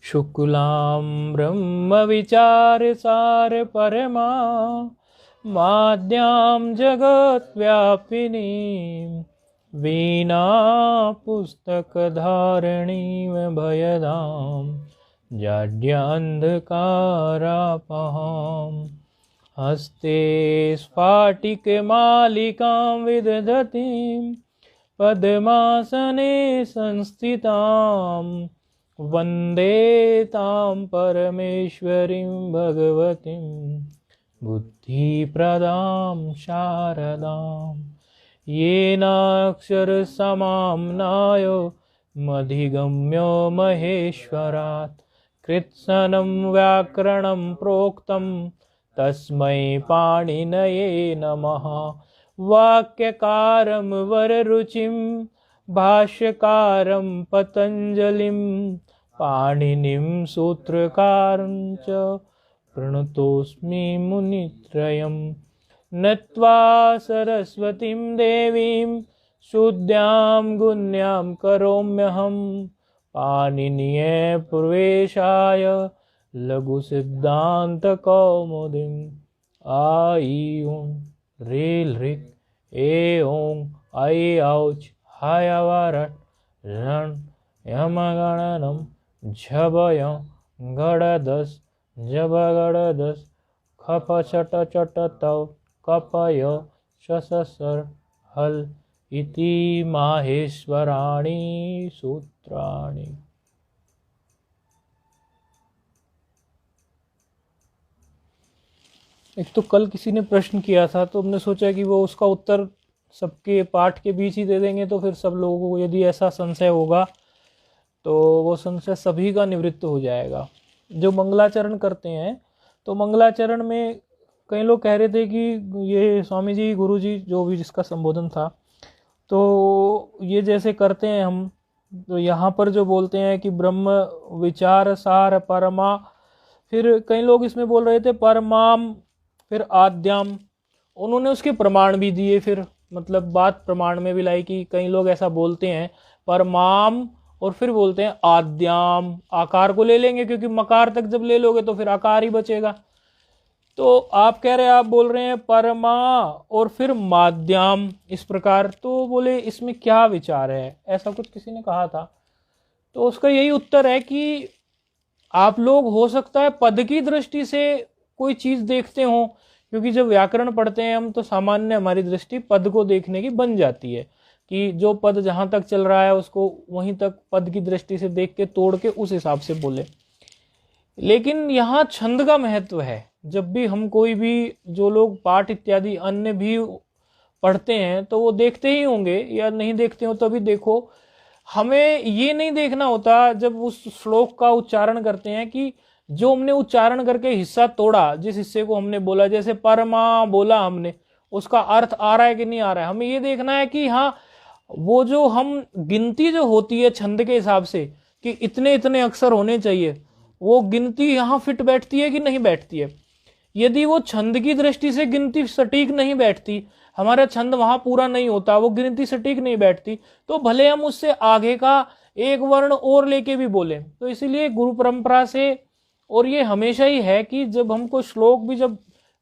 शुक्लां ब्रह्मविचारसार परमा माद्यां जगद्व्यापिनीं वीणा पुस्तकधारिणीं भयदां जाड्यान्धकारापहां हस्ते स्फाटिकमालिकां विदधतीं पद्मासने संस्थितां वन्दे तां परमेश्वरीं भगवतीं बुद्धिप्रदां शारदां येनाक्षरसमाम्नाय मधिगम्यो महेश्वरात् कृत्स्नं व्याकरणं प्रोक्तं तस्मै पाणिनये नमः। वाक्यकारं वररुचिं भाष्यकारं पतञ्जलिं पाणिनिं सूत्रकारं च प्रणतोऽस्मि मुनित्रयम्। नत्वा सरस्वतीं देवीं शुद्धां गुण्यां करोम्यहं पाणिनीये प्रवेशाय लघुसिद्धान्तकौमुदीम्। आ ई ऊं रील ऋक ए ओं ऐ औच हाय वारट रण यमगणनं झबय गड़दस जबगड़दस खप चट चट तव कपय शससर हल इति माहेश्वराणि सूत्राणि। एक तो कल किसी ने प्रश्न किया था तो हमने सोचा कि वो उसका उत्तर सबके पाठ के बीच ही दे देंगे, तो फिर सब लोगों को यदि ऐसा संशय होगा तो वो संशय सभी का निवृत्त हो जाएगा। जो मंगलाचरण करते हैं तो मंगलाचरण में कई लोग कह रहे थे कि ये स्वामी जी गुरु जी जो भी जिसका संबोधन था तो ये जैसे करते हैं हम, तो यहाँ पर जो बोलते हैं कि ब्रह्म विचार सार परमा, फिर कई लोग इसमें बोल रहे थे परमाम फिर आद्याम, उन्होंने उसके प्रमाण भी दिए। फिर मतलब बात प्रमाण में भी लाई कि कई लोग ऐसा बोलते हैं परमाम और फिर बोलते हैं आद्याम, आकार को ले लेंगे क्योंकि मकार तक जब ले लोगे तो फिर आकार ही बचेगा। तो आप कह रहे हैं, आप बोल रहे हैं परमा और फिर माद्याम इस प्रकार, तो बोले इसमें क्या विचार है, ऐसा कुछ किसी ने कहा था। तो उसका यही उत्तर है कि आप लोग हो सकता है पद की दृष्टि से कोई चीज देखते हो, क्योंकि जब व्याकरण पढ़ते हैं हम तो सामान्य हमारी दृष्टि पद को देखने की बन जाती है कि जो पद जहां तक चल रहा है उसको वहीं तक पद की दृष्टि से देख के तोड़ के उस हिसाब से बोले। लेकिन यहाँ छंद का महत्व है। जब भी हम कोई भी जो लोग पाठ इत्यादि अन्य भी पढ़ते हैं तो वो देखते ही होंगे या नहीं देखते हो तो भी देखो, हमें ये नहीं देखना होता जब उस श्लोक का उच्चारण करते हैं कि जो हमने उच्चारण करके हिस्सा तोड़ा, जिस हिस्से को हमने बोला, जैसे परमा बोला हमने, उसका अर्थ आ रहा है कि नहीं आ रहा है। हमें ये देखना है कि हाँ वो जो हम गिनती जो होती है छंद के हिसाब से कि इतने इतने अक्षर होने चाहिए, वो गिनती यहाँ फिट बैठती है कि नहीं बैठती है। यदि वो छंद की दृष्टि से गिनती सटीक नहीं बैठती, हमारा छंद वहां पूरा नहीं होता, वो गिनती सटीक नहीं बैठती, तो भले हम उससे आगे का एक वर्ण और लेके भी बोले। तो इसीलिए गुरु परंपरा से, और ये हमेशा ही है कि जब हमको श्लोक भी, जब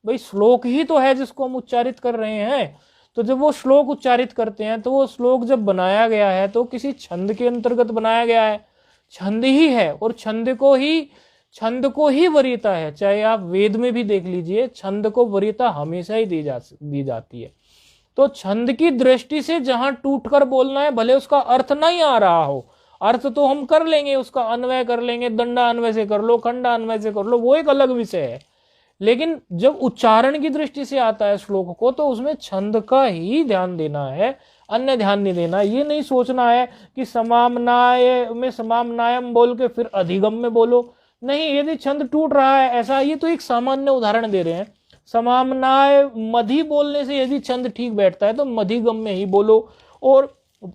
भाई श्लोक ही तो है जिसको हम उच्चारित कर रहे हैं, तो जब वो श्लोक उच्चारित करते हैं तो वो श्लोक जब बनाया गया है तो किसी छंद के अंतर्गत बनाया गया है, छंद ही है और छंद को ही वरीयता है। चाहे आप वेद में भी देख लीजिए, छंद को वरीयता हमेशा ही दी जाती है। तो छंद की दृष्टि से जहां टूटकर बोलना है, भले उसका अर्थ नहीं आ रहा हो, अर्थ तो हम कर लेंगे, उसका अन्वय कर लेंगे, दंडा अन्वय से कर लो, खंडा अन्वय से कर लो, वो एक अलग विषय है। लेकिन जब उच्चारण की दृष्टि से आता है श्लोक को तो उसमें छंद का ही ध्यान देना है, अन्य ध्यान नहीं देना। ये नहीं सोचना है कि समामनाय में समामनायम बोल के फिर अधिगम में बोलो, नहीं। यदि छंद टूट रहा है ऐसा, ये तो एक सामान्य उदाहरण दे रहे हैं। समामनाय मधि बोलने से यदि छंद ठीक बैठता है तो मधिगम में ही बोलो। और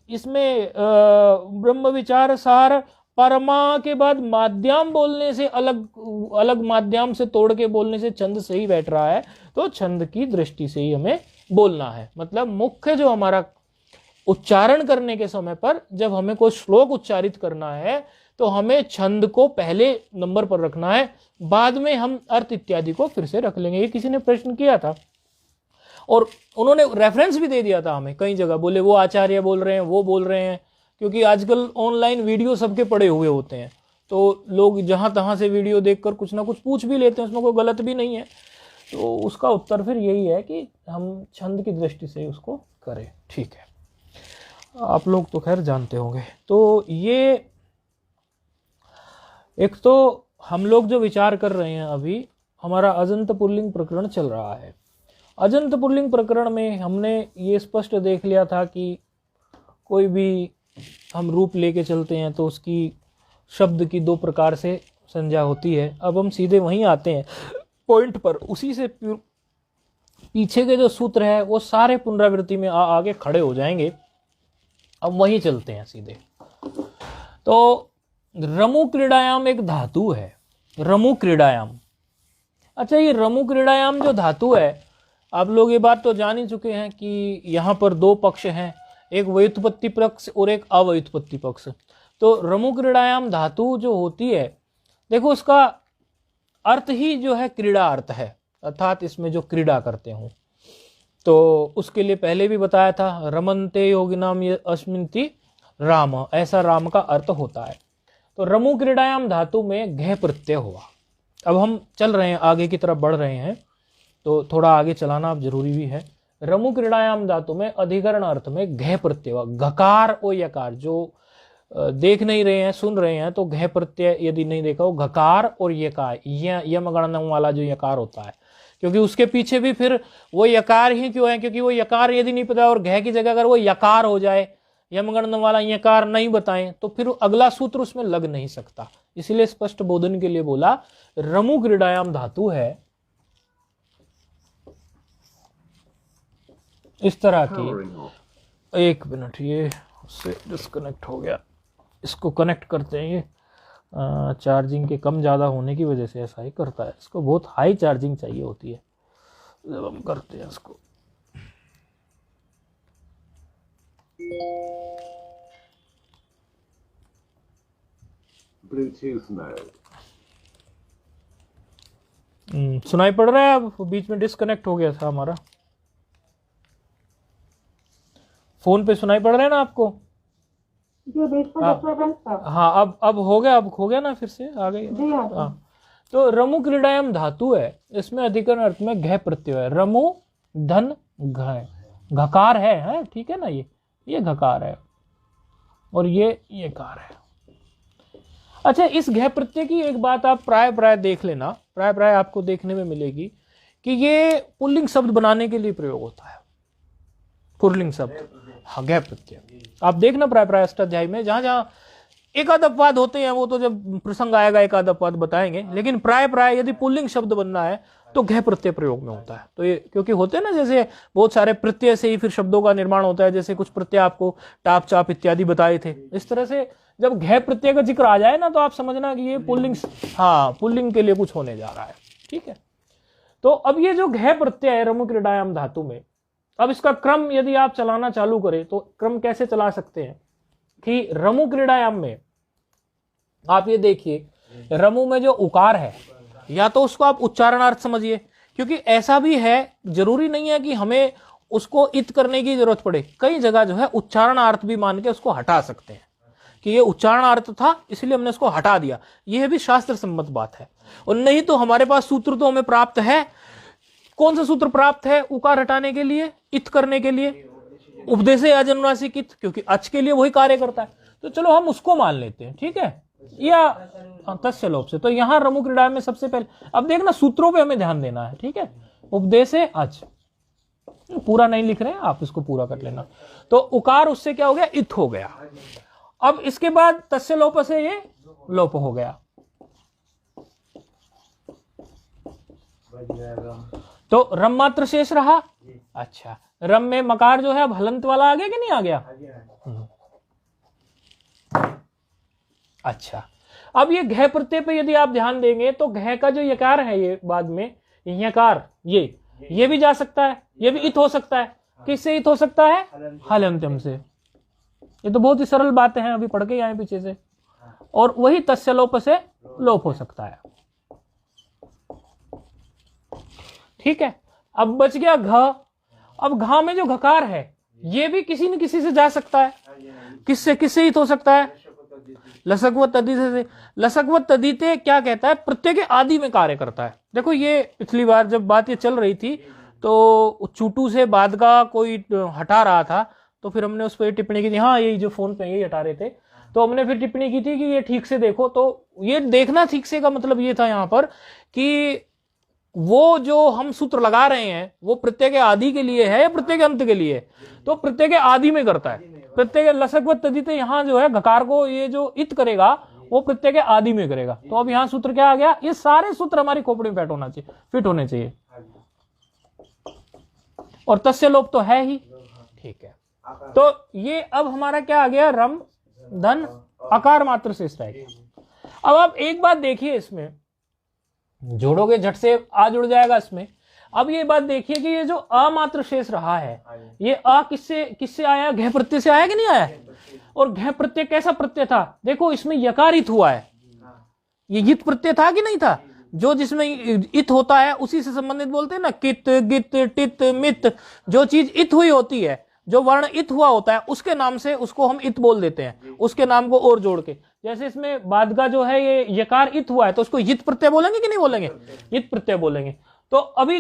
इसमें ब्रह्म विचार सार परमा के बाद माध्यम बोलने से अलग माध्यम से तोड़ के बोलने से छंद सही बैठ रहा है, तो छंद की दृष्टि से ही हमें बोलना है। मतलब मुख्य जो हमारा उच्चारण करने के समय पर जब हमें कोई श्लोक उच्चारित करना है तो हमें छंद को पहले नंबर पर रखना है, बाद में हम अर्थ इत्यादि को फिर से रख लेंगे। ये किसी ने प्रश्न किया था और उन्होंने रेफरेंस भी दे दिया था हमें कई जगह, बोले वो आचार्य बोल रहे हैं, वो बोल रहे हैं, क्योंकि आजकल ऑनलाइन वीडियो सबके पड़े हुए होते हैं, तो लोग जहां तहां से वीडियो देखकर कुछ ना कुछ पूछ भी लेते हैं, उसमें कोई गलत भी नहीं है। तो उसका उत्तर फिर यही है कि हम छंद की दृष्टि से उसको करें। ठीक है, आप लोग तो खैर जानते होंगे। तो ये एक तो हम लोग जो विचार कर रहे हैं अभी, हमारा अजंत पुल्लिंग प्रकरण चल रहा है। अजंत पुल्लिंग प्रकरण में हमने ये स्पष्ट देख लिया था कि कोई भी हम रूप लेके चलते हैं तो उसकी शब्द की दो प्रकार से संज्ञा होती है। अब हम सीधे वहीं आते हैं पॉइंट पर, उसी से पीछे के जो सूत्र है वो सारे पुनरावृत्ति में आगे खड़े हो जाएंगे। अब वहीं चलते हैं सीधे। तो रमु क्रीड़ायाम एक धातु है, रमु क्रीड़ायाम। अच्छा, ये रमु क्रीड़ायाम जो धातु है, आप लोग ये बात तो जान ही चुके हैं कि यहाँ पर दो पक्ष हैं, एक व्युत्पत्ति पक्ष और एक अव्युत्पत्ति पक्ष। तो रमु क्रीड़ायाम धातु जो होती है, देखो उसका अर्थ ही जो है क्रीड़ा अर्थ है, अर्थात इसमें जो क्रीड़ा करते हो। तो उसके लिए पहले भी बताया था, रमन्ते योगिनाम अस्मिन्ति राम, ऐसा राम का अर्थ होता है। तो रमु क्रीड़ायाम धातु में घ प्रत्यय हुआ। अब हम चल रहे हैं, आगे की तरफ बढ़ रहे हैं, तो थोड़ा आगे चलाना अब जरूरी भी है। रमु क्रीड़ायाम धातु में अधिकरण अर्थ में घ प्रत्यय हुआ। घकार और यकार, जो देख नहीं रहे हैं सुन रहे हैं, तो घ प्रत्यय यदि नहीं देखा हो, घकार और यकार, यम गणनम वाला जो यकार होता है, क्योंकि उसके पीछे भी फिर वो यकार ही क्यों है, क्योंकि वो यकार यदि नहीं पता और घ की जगह अगर वो यकार हो जाए, यमगणन वाला यकार नहीं बताएं, तो फिर अगला सूत्र उसमें लग नहीं सकता। इसलिए स्पष्ट बोधन के लिए बोला रमु क्रीड़ायाम धातु है इस तरह की। एक मिनट, ये उससे डिस्कनेक्ट हो गया, इसको कनेक्ट करते हैं। ये चार्जिंग के कम ज़्यादा होने की वजह से ऐसा ही करता है, इसको बहुत हाई चार्जिंग चाहिए होती है जब हम करते हैं इसको। Bluetooth mode. सुनाई पड़ रहा है? अब बीच में डिस्कनेक्ट हो गया था हमारा। फोन पे सुनाई पड़ रहा है ना आपको? हाँ, अब हो गया, अब हो गया ना, फिर से आ गई। हाँ, तो रमु क्रीड़ायाम धातु है, इसमें अधिकरण अर्थ में घ प्रत्यय है। रमु धन घ, घकार है, ठीक है ना, ये घकार है और ये कार है। अच्छा, इस घ प्रत्यय की एक बात आप प्राय देख लेना, प्राय आपको देखने में मिलेगी कि ये पुल्लिंग शब्द बनाने के लिए प्रयोग होता है, पुल्लिंग शब्द। हाँ, घ प्रत्यय आप देखना प्राय अष्टाध्यायी में, जहां एकाद अपवाद होते हैं, वो तो जब प्रसंग आएगा एकाद अपवाद बताएंगे, लेकिन प्राय यदि पुल्लिंग शब्द बनना है तो घ प्रत्यय प्रयोग में होता है। तो ये क्योंकि होते हैं ना, जैसे बहुत सारे प्रत्यय से ही फिर शब्दों का निर्माण होता है, जैसे कुछ प्रत्यय आपको टाप चाप इत्यादि बताए थे, इस तरह से जब घ प्रत्यय का जिक्र आ जाए ना, तो आप समझना कि ये पुल्लिंग, हाँ, पुल्लिंग के लिए कुछ होने जा रहा है। ठीक है, तो अब ये जो घ प्रत्यय है रमु क्रीड़ायाम धातु में, अब इसका क्रम यदि आप चलाना चालू करें तो क्रम कैसे चला सकते हैं कि रमु क्रीड़ायाम में आप ये देखिए, रमु में जो उकार है, या तो उसको आप उच्चारणार्थ समझिए, क्योंकि ऐसा भी है, जरूरी नहीं है कि हमें उसको इत करने की जरूरत पड़े। कई जगह जो है उच्चारणार्थ भी मान के उसको हटा सकते हैं कि ये उच्चारणार्थ था इसलिए हमने इसको हटा दिया, यह भी शास्त्र सम्मत बात है। और नहीं तो हमारे पास सूत्र तो हमें प्राप्त है। कौन सा सूत्र प्राप्त है उकार हटाने के लिए, इत करने के लिए? उपदेशे अजनुनासिक इत, क्योंकि अच के लिए वही कार्य करता है, तो चलो हम उसको मान लेते हैं। ठीक है, या तस्य लोप से। तो यहां रमु क्रीड़ा में सबसे पहले, अब देखना सूत्रों पे हमें ध्यान देना है। ठीक है, उपदेशे अच, पूरा नहीं लिख रहे हैं आप, इसको पूरा कर लेना। तो उकार उससे क्या हो गया, इत हो गया। अब इसके बाद तस्य लोप से ये लोप हो गया, तो रम मात्र शेष रहा। अच्छा, रम में मकार जो है अब हलंत वाला आ गया कि नहीं आ गया? अच्छा, अब ये घ प्रत्यय पे यदि आप ध्यान देंगे तो घ का जो यकार है, ये बाद में यकार, ये भी जा सकता है, ये भी इत हो सकता है। किससे इत हो सकता है? हलंत्यम से। ये तो बहुत ही सरल बातें हैं, अभी पढ़ के आए पीछे से। और वही तस्य लोप से लोप हो सकता है। ठीक है, अब बच गया घ। अब घ में जो घकार है ये भी किसी न किसी से जा सकता है। किससे किससे हित हो सकता है? लसक व तद्धिते से। लसक व तद्धिते क्या कहता है? प्रत्यय के आदि में कार्य करता है। देखो ये पिछली बार जब बात ये चल रही थी तो चूटू से बाद का कोई हटा रहा था, तो फिर हमने उस पर टिप्पणी की थी, हाँ यही जो फोन पे यही हटा रहे थे, तो हमने फिर टिप्पणी की थी कि ये ठीक से देखो। तो ये देखना ठीक से का मतलब ये था यहाँ पर कि वो जो हम सूत्र लगा रहे हैं वो प्रत्यय के आदि के लिए है या प्रत्यय के अंत के लिए? तो प्रत्यय के आदि में करता है। प्रत्यय के लसक व तद्धिते यहाँ जो है घकार को ये जो इत करेगा वो प्रत्यय के आदि में करेगा। तो अब यहाँ सूत्र क्या आ गया? ये सारे सूत्र हमारी खोपड़ी में फिट होने चाहिए। और तस्य लोप तो है ही। ठीक है, तो ये अब हमारा क्या आ गया? रम धन अकार मात्र शेष रह गया। अब आप एक बात देखिए, इसमें जोड़ोगे झट से आ जुड़ जाएगा इसमें। अब ये बात देखिए कि ये जो अमात्र शेष रहा है ये अ किससे आया? घ प्रत्यय से आया कि नहीं आया? और घ प्रत्यय कैसा प्रत्यय था? देखो इसमें यकारित हुआ है। ये यित प्रत्यय था कि नहीं था? जो जिसमें इत होता है उसी से संबंधित बोलते हैं ना, कित गित टित मित। जो चीज इत हुई होती है, जो वर्ण इत हुआ होता है उसके नाम से उसको हम इत बोल देते हैं, उसके नाम को और जोड़ के। जैसे इसमें बादगा जो है ये यकार इत हुआ है तो उसको यित प्रत्यय बोलेंगे कि नहीं बोलेंगे? यित प्रत्यय बोलेंगे। तो अभी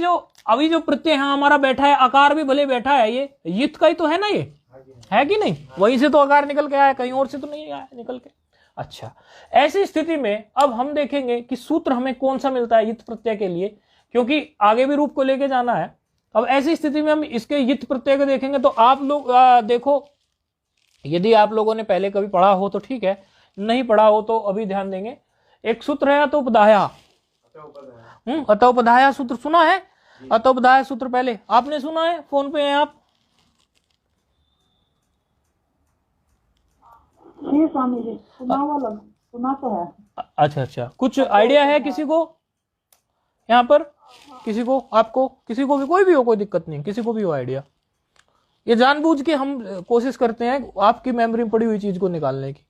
जो प्रत्यय है हमारा बैठा है, आकार भी भले बैठा है, ये यित का ही तो है ना, ये है कि नहीं? वहीं से तो आकार निकल के आया, कहीं और से तो नहीं आया निकल के। अच्छा, ऐसी स्थिति में अब हम देखेंगे कि सूत्र हमें कौन सा मिलता है यित प्रत्यय के लिए, क्योंकि आगे भी रूप को लेके जाना है। अब ऐसी स्थिति में हम इसके यित प्रत्यय को देखेंगे। तो आप लोग देखो, यदि आप लोगों ने पहले कभी पढ़ा हो तो ठीक है, नहीं पढ़ा हो तो अभी ध्यान देंगे। एक सूत्र है अतोपदाया। अतोपदाया सूत्र सुना है? अतोपदाया सूत्र पहले आपने सुना है? फोन पे हैं आप? स्वामी जी, सुना तो है। अच्छा, कुछ आइडिया है किसी को यहाँ पर? किसी को, आपको, किसी को भी, कोई भी हो, कोई दिक्कत नहीं, किसी को भी हो आइडिया? ये जानबूझ के हम कोशिश करते हैं आपकी मेमोरी में पड़ी हुई चीज को निकालने की।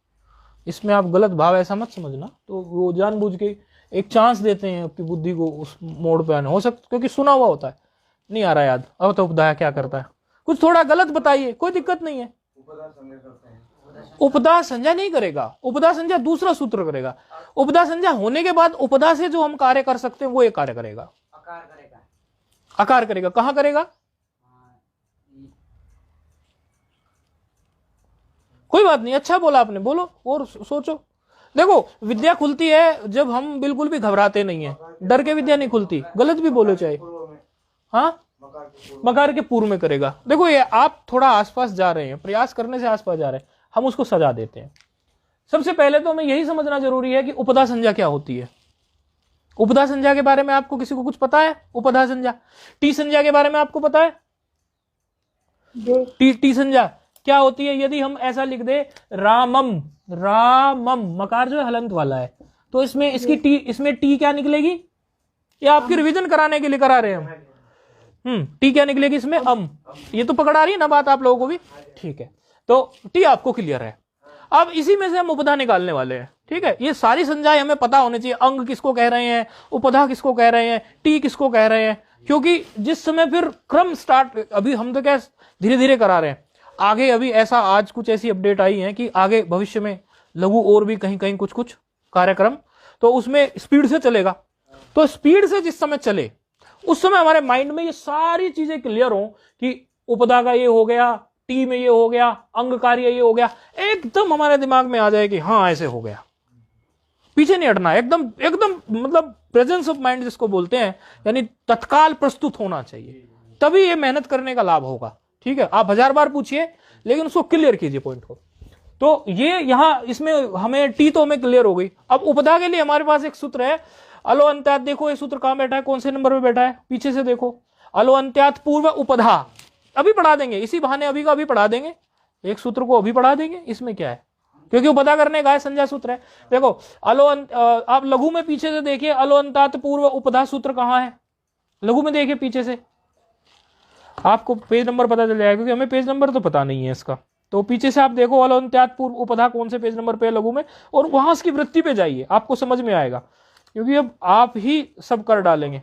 इसमें आप गलत भाव ऐसा मत समझना। तो वो जानबूझ के एक चांस देते हैं आपकी बुद्धि को उस मोड़ पे आने। हो सकता क्योंकि सुना हुआ होता है, नहीं आ रहा याद। अब तो उपदाया क्या करता है, कुछ थोड़ा गलत बताइए, कोई दिक्कत नहीं है। उपदा संज्ञा नहीं करेगा, उपदा संज्ञा दूसरा सूत्र करेगा। उपदा संज्ञा होने के बाद उपदा से जो हम कार्य कर सकते हैं वो एक कार्य करेगा, आकार करेगा। कहां करेगा? कोई बात नहीं, अच्छा बोला आपने, बोलो और सोचो। देखो विद्या खुलती है जब हम बिल्कुल भी घबराते नहीं है, डर के विद्या नहीं खुलती, गलत भी बोलो चाहे। हाँ, मकार के पूर्व में करेगा। देखो ये आप थोड़ा आसपास जा रहे हैं, प्रयास करने से आसपास जा रहे हैं, हम उसको सजा देते हैं। सबसे पहले तो हमें यही समझना जरूरी है कि उपदा संज्ञा क्या होती है। उपदा संज्ञा के बारे में आपको किसी को कुछ पता है? उपदा संज्ञा, टी संज्ञा के बारे में आपको पता है? टी संज्ञा क्या होती है? यदि हम ऐसा लिख दे रामम, रामम, मकार जो है हलंत वाला है, तो इसमें इसकी टी, इसमें टी क्या निकलेगी? ये आपकी रिवीजन कराने के लिए करा रहे हैं हम। टी क्या निकलेगी इसमें? अम। ये तो पकड़ा रही है ना बात आप लोगों को भी? ठीक है, तो टी आपको क्लियर है। अब इसी में से हम उपधा निकालने वाले हैं। ठीक है, ये सारी संज्ञाएं हमें पता होनी चाहिए। अंग किसको कह रहे हैं, उपधा किसको कह रहे हैं, टी किसको कह रहे हैं, क्योंकि जिस समय फिर क्रम स्टार्ट, अभी हम तो क्या धीरे धीरे करा रहे हैं, आगे अभी ऐसा आज कुछ ऐसी अपडेट आई है कि आगे भविष्य में लघु और भी कहीं कहीं कुछ कुछ कार्यक्रम, तो उसमें स्पीड से चलेगा। तो स्पीड से जिस समय चले उस समय हमारे माइंड में ये सारी चीजें क्लियर हो कि उपधा का ये हो गया, टी में ये हो गया, अंग कार्य ये हो गया, एकदम हमारे दिमाग में आ जाए कि हाँ ऐसे हो गया। पीछे नहीं हटना, एकदम एकदम मतलब प्रेजेंस ऑफ माइंड जिसको बोलते हैं, यानी तत्काल प्रस्तुत होना चाहिए, तभी ये मेहनत करने का लाभ होगा। ठीक है, आप 1000 बार पूछिए लेकिन उसको क्लियर कीजिए पॉइंट को। तो ये यहां इसमें हमें टी तो हमें क्लियर हो गई। अब उपधा के लिए हमारे पास एक सूत्र है अलो अंत्यात। देखो ये सूत्र कहां बैठा है, कौन से नंबर पे बैठा है, पीछे से देखो। अलो अंत्यात पूर्व उपधा, अभी पढ़ा देंगे, इसी बहाने अभी का अभी पढ़ा देंगे, एक सूत्र को अभी पढ़ा देंगे। इसमें क्या है, क्योंकि उपधा करने का संज्ञा सूत्र है। देखो आप लघु में पीछे से देखिए, अलो अंतात पूर्व उपधा सूत्र कहां है, लघु में देखिए पीछे से, आपको पेज नंबर पता चल जाएगा, क्योंकि हमें पेज नंबर तो पता नहीं है इसका। तो पीछे से आप देखो अलवंत्यात पूर्व उपधा कौन से पेज नंबर पे है लघु में, और वहां उसकी वृत्ति पे जाइए, आपको समझ में आएगा, क्योंकि अब आप ही सब कर डालेंगे।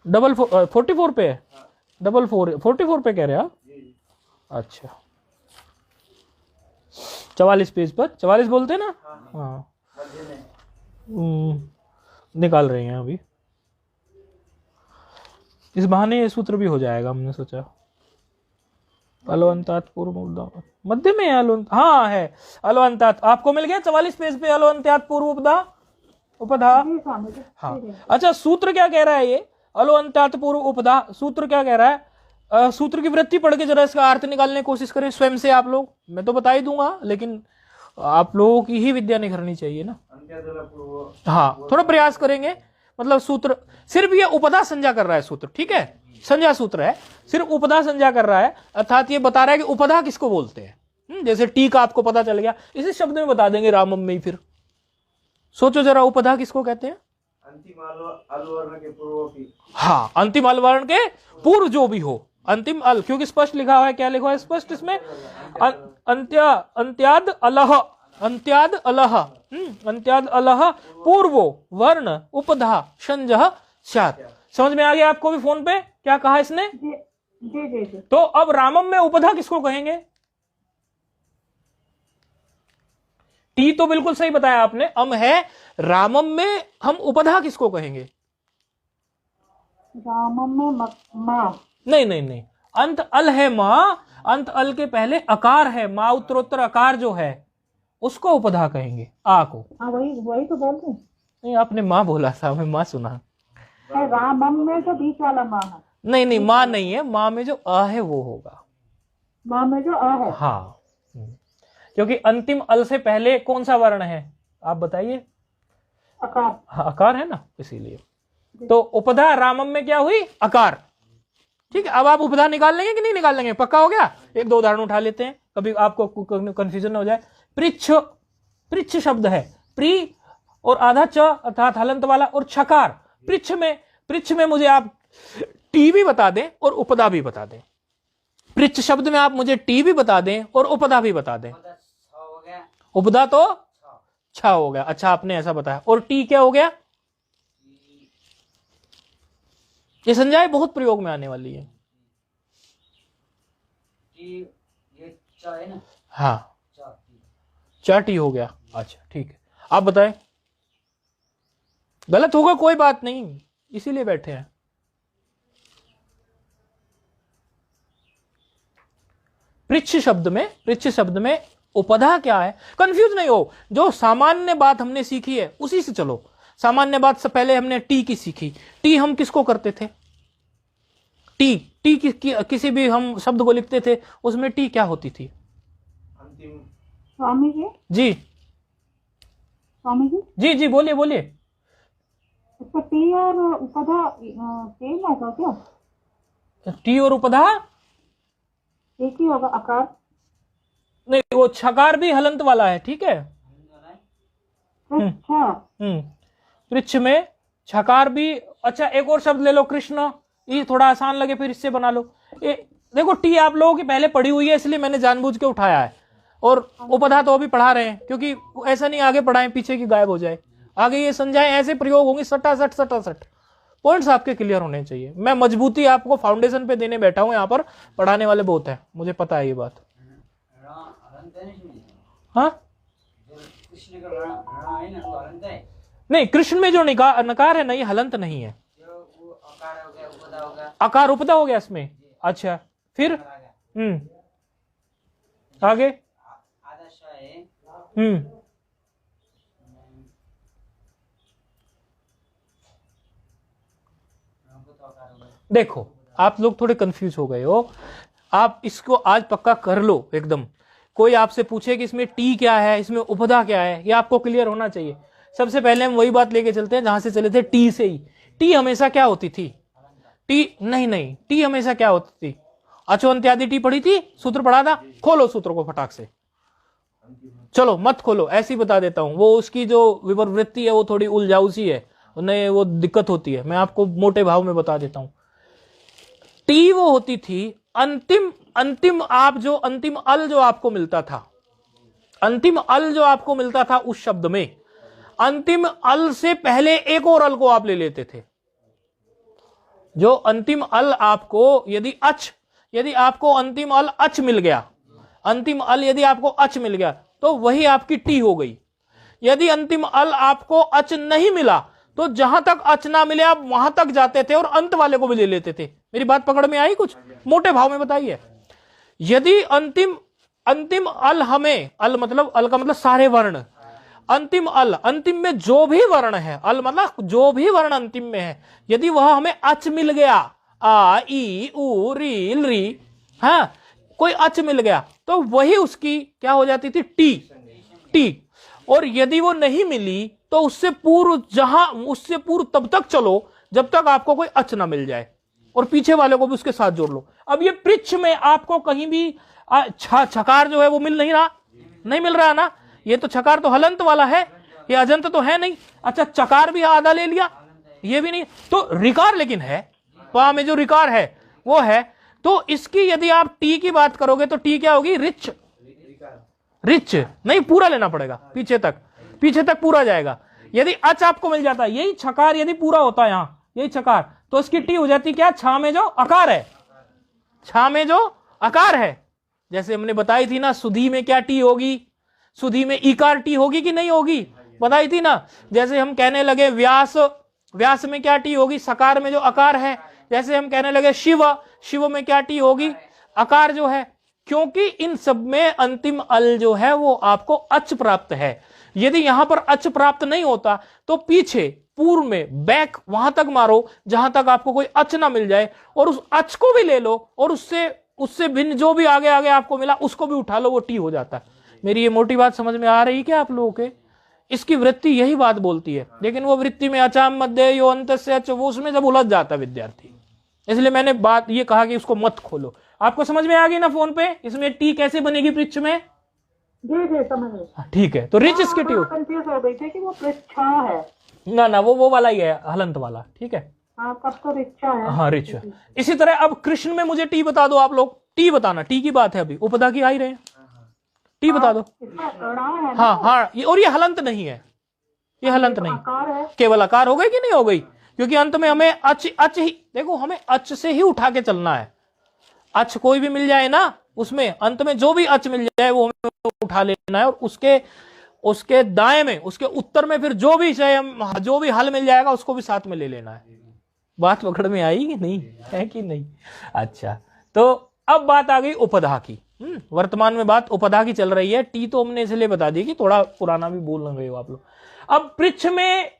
डबल 44 पे है, डबल 44 पे कह रहे हैं आप? अच्छा 44 पेज पर, 44 बोलते हैं ना? हाँ निकाल रहे हैं अभी, इस बहाने ये सूत्र भी हो जाएगा, हमने सोचा। अलवंतात पूर्व उपधा मध्य में है हाँ है अलवंतात, आपको मिल गया 44 पेज पे अलवंतात पूर्व उपधा उपधा। हाँ अच्छा, सूत्र क्या कह रहा है ये अलवंतात पूर्व उपधा, सूत्र क्या कह रहा है? सूत्र की वृत्ति पढ़ के जरा इसका अर्थ निकालने की कोशिश करें स्वयं से आप लोग, मैं तो बता ही दूंगा लेकिन आप लोगों की ही विद्या निखरनी चाहिए ना। हाँ थोड़ा प्रयास करेंगे, मतलब सूत्र सिर्फ ये उपधा संज्ञा कर रहा है सूत्र, ठीक है, संज्ञा सूत्र है, सिर्फ उपधा संज्ञा कर रहा है, अर्थात ये बता रहा है कि उपधा किसको बोलते हैं। जैसे टी का आपको पता चल गया, इसी शब्द में बता देंगे रामम में ही। फिर सोचो जरा उपधा किसको कहते हैं? अंतिम अलवर्ण के पूर्व की। हाँ अंतिम अलवर्ण के पूर्व जो भी हो, अंतिम अल, क्योंकि स्पष्ट लिखा हुआ है, क्या लिखा हुआ है स्पष्ट इसमें? अंत्याद अलह, अंत्याद अलह, अंत्याद अलह पूर्वो वर्ण उपधा संजह स्यात्। समझ में आ गया आपको भी फोन पे क्या कहा इसने? जी जी जी जी। तो अब रामम में उपधा किसको कहेंगे? टी तो बिल्कुल सही बताया आपने, अम है, रामम में हम उपधा किसको कहेंगे? रामम में माँ। नहीं नहीं नहीं, अंत अल है माँ, अंत अल के पहले अकार है, माँ उत्तरोत्तर अकार जो है उसको उपधा कहेंगे, आ को। हाँ वही वही तो बोलते हैं। नहीं आपने माँ बोला था, मैं माँ सुना। रामम में जो बीच वाला माँ है। नहीं नहीं माँ नहीं है, माँ में जो अ है वो होगा। माँ में जो अ है। हाँ क्योंकि अंतिम अल से पहले कौन सा वर्ण है आप बताइए? अकार। हाँ अकार है ना, इसीलिए। तो उपधा रामम में क्या हुई? अकार। ठीक है, अब आप उपधा निकाल लेंगे कि नहीं निकाल लेंगे? पक्का हो गया? एक दो उदाहरण उठा लेते हैं, कभी आपको कंफ्यूजन ना हो जाए। पृच्छ, पृच्छ शब्द है, प्री और आधा च अर्थात हलंत वाला, और छकार। पृच्छ में मुझे आप टी भी बता दें और उपधा भी बता दें। पृच्छ शब्द में आप मुझे टी भी बता दें और उपधा भी बता दें। उपधा तो छ हो गया, अच्छा आपने ऐसा बताया, और टी क्या हो गया? ये संज्ञाएं बहुत प्रयोग में आने वाली है। ये चा है ना? हाँ चा टी हो गया, अच्छा ठीक है, आप बताएं। गलत होगा कोई बात नहीं, इसीलिए बैठे हैं। पृच्छ शब्द में उपधा क्या है? कंफ्यूज नहीं हो, जो सामान्य बात हमने सीखी है उसी से चलो। सामान्य बात से पहले हमने टी की सीखी। टी हम किसको करते थे? टी किसी भी हम शब्द को लिखते थे उसमें टी क्या होती थी? अंतिम। स्वामी जी। जी स्वामी जी। जी जी बोलिए बोलिए। इसका टी और उपधा सेम होगा क्या? टी और उपधा एक ही होगा। अकार नहीं, वो छकार भी हलंत वाला है, ठीक है। अच्छा। पृच्छ में छकार भी। अच्छा एक और शब्द ले लो, कृष्ण, ये थोड़ा आसान लगे फिर इससे बना लो। ये देखो टी आप लोगों की पहले पढ़ी हुई है इसलिए मैंने जानबूझ के उठाया है, और उपधा तो अभी पढ़ा रहे हैं, क्योंकि ऐसा नहीं आगे पढ़ाएं पीछे की गायब हो जाए। आगे ये संज्ञाएं ऐसे प्रयोग होंगी सटासट पॉइंट्स आपके क्लियर होने चाहिए। मैं मजबूती आपको फाउंडेशन पे देने बैठा हूं, यहाँ पर पढ़ाने वाले बहुत है, मुझे पता है ये बात। हाँ नहीं, कृष्ण में जो नकार है ना ये हलंत नहीं है, आकार उपधा हो गया इसमें। अच्छा फिर आगे देखो आप लोग थोड़े कंफ्यूज हो गए हो, आप इसको आज पक्का कर लो एकदम। कोई आपसे पूछे कि इसमें टी क्या है, इसमें उपधा क्या है, ये आपको क्लियर होना चाहिए। सबसे पहले हम वही बात लेके चलते हैं जहां से चले थे, टी से ही। टी हमेशा क्या होती थी? टी नहीं, टी हमेशा क्या होती थी? अचो अंत्यादि टी पढ़ी थी, सूत्र पढ़ा था, खोलो सूत्र को फटाक से। चलो मत खोलो, ऐसी बता देता हूं, वो उसकी जो विवरवृत्ति है वो थोड़ी उलझाऊ सी है, उन्हें वो दिक्कत होती है, मैं आपको मोटे भाव में बता देता हूं। टी वो होती थी अंतिम अंतिम आप जो अंतिम अल जो आपको मिलता था, अंतिम अल जो आपको मिलता था उस शब्द में, अंतिम अल से पहले एक और अल को आप ले लेते थे। जो अंतिम अल आपको यदि आपको अंतिम अल अच मिल गया, अंतिम अल यदि आपको अच मिल गया तो वही आपकी टी हो गई। यदि अंतिम अल आपको अच नहीं मिला तो जहां तक अच ना मिले आप वहां तक जाते थे और अंत वाले को भी ले लेते थे। मेरी बात पकड़ में आई? कुछ मोटे भाव में बताइए। यदि अंतिम अल हमें, अल का मतलब सारे वर्ण, अंतिम अल, अंतिम में जो भी वर्ण है, अल मतलब जो भी वर्ण अंतिम में है, यदि वह हमें अच मिल गया, आ ई उ री री, हाँ, कोई अच मिल गया तो वही उसकी क्या हो जाती थी? टी। और यदि वो नहीं मिली तो उससे पूर्व तब तक चलो जब तक आपको कोई अच ना मिल जाए, और पीछे वाले को भी उसके साथ जोड़ लो। अब ये पृच्छ में आपको कहीं भी छकार जो है वो नहीं मिल रहा ना। ये तो छकार तो हलंत वाला है, ये अजंत तो है नहीं। अच्छा, चकार भी आधा ले लिया, ये भी नहीं, तो रिकार लेकिन है, पा में जो रिकार है वो है। तो इसकी यदि आप टी की बात करोगे तो टी क्या होगी? रिच नहीं, पूरा लेना पड़ेगा, पीछे तक पूरा जाएगा। यदि अच आपको मिल जाता, यही छकार यदि पूरा होता है यहां, यही छकार, तो इसकी टी हो जाती क्या? छा में जो अकार है, छा में जो अकार है। जैसे हमने बताई थी ना, सुधी में क्या टी होगी? सुधी में इकार टी होगी कि नहीं होगी? बताई थी ना। जैसे हम कहने लगे व्यास में क्या टी होगी? सकार में जो अकार है। जैसे हम कहने लगे शिव में क्या टी होगी? अकार जो है। क्योंकि इन सब में अंतिम अल जो है वो आपको अच प्राप्त है। यदि यहां पर अच प्राप्त नहीं होता तो पीछे पूर्व में बैक वहां तक मारो जहां तक आपको कोई अच ना मिल जाए, और उस अच को भी ले लो, और उससे भिन्न जो भी आगे आपको मिला उसको भी उठा लो, वो टी हो जाता है। मेरी ये मोटी बात समझ में आ रही क्या आप लोगों के? इसकी वृत्ति यही बात बोलती है, लेकिन वो वृत्ति में अचाम मध्य यो अंत से, वो उसमें जब उलझ जाता है विद्यार्थी। इसलिए मैंने बात ये कहा कि उसको मत खोलो। आपको समझ में आ गई ना फोन पे? इसमें टी कैसे बनेगी पृच्छ में? जी समझ। ठीक है, तो रिच इसकी टी कंफ्यूज हो गई थी कि वो पृच्छा है ना, वो वाला ही है, हलंत वाला। ठीक है, हाँ, तब तो रिच्छा है। हाँ, रिच। इसी तरह अब कृष्ण में मुझे टी बता दो आप लोग, टी बताना, टी की बात है, अभी उपदा की आ ही रहे हैं, टी बता दो। हाँ, और ये हलंत नहीं है, ये हलंत नहीं, केवल आकार हो गई कि नहीं हो गई? क्योंकि अंत में हमें अच ही, देखो हमें अच से ही उठा के चलना है। अच कोई भी मिल जाए ना, उसमें अंत में जो भी अच मिल जाए वो हमें उठा लेना है, और उसके दाएं में, उसके उत्तर में फिर जो भी हल मिल जाएगा उसको भी साथ में ले लेना है। बात पकड़ में आई कि नहीं? है कि नहीं? अच्छा, तो अब बात आ गई उपधा की। वर्तमान में बात उपधा की चल रही है। टी तो हमने इसलिए बता दी कि थोड़ा पुराना भी बोल रहे हो आप लोग। अब पृच्छ में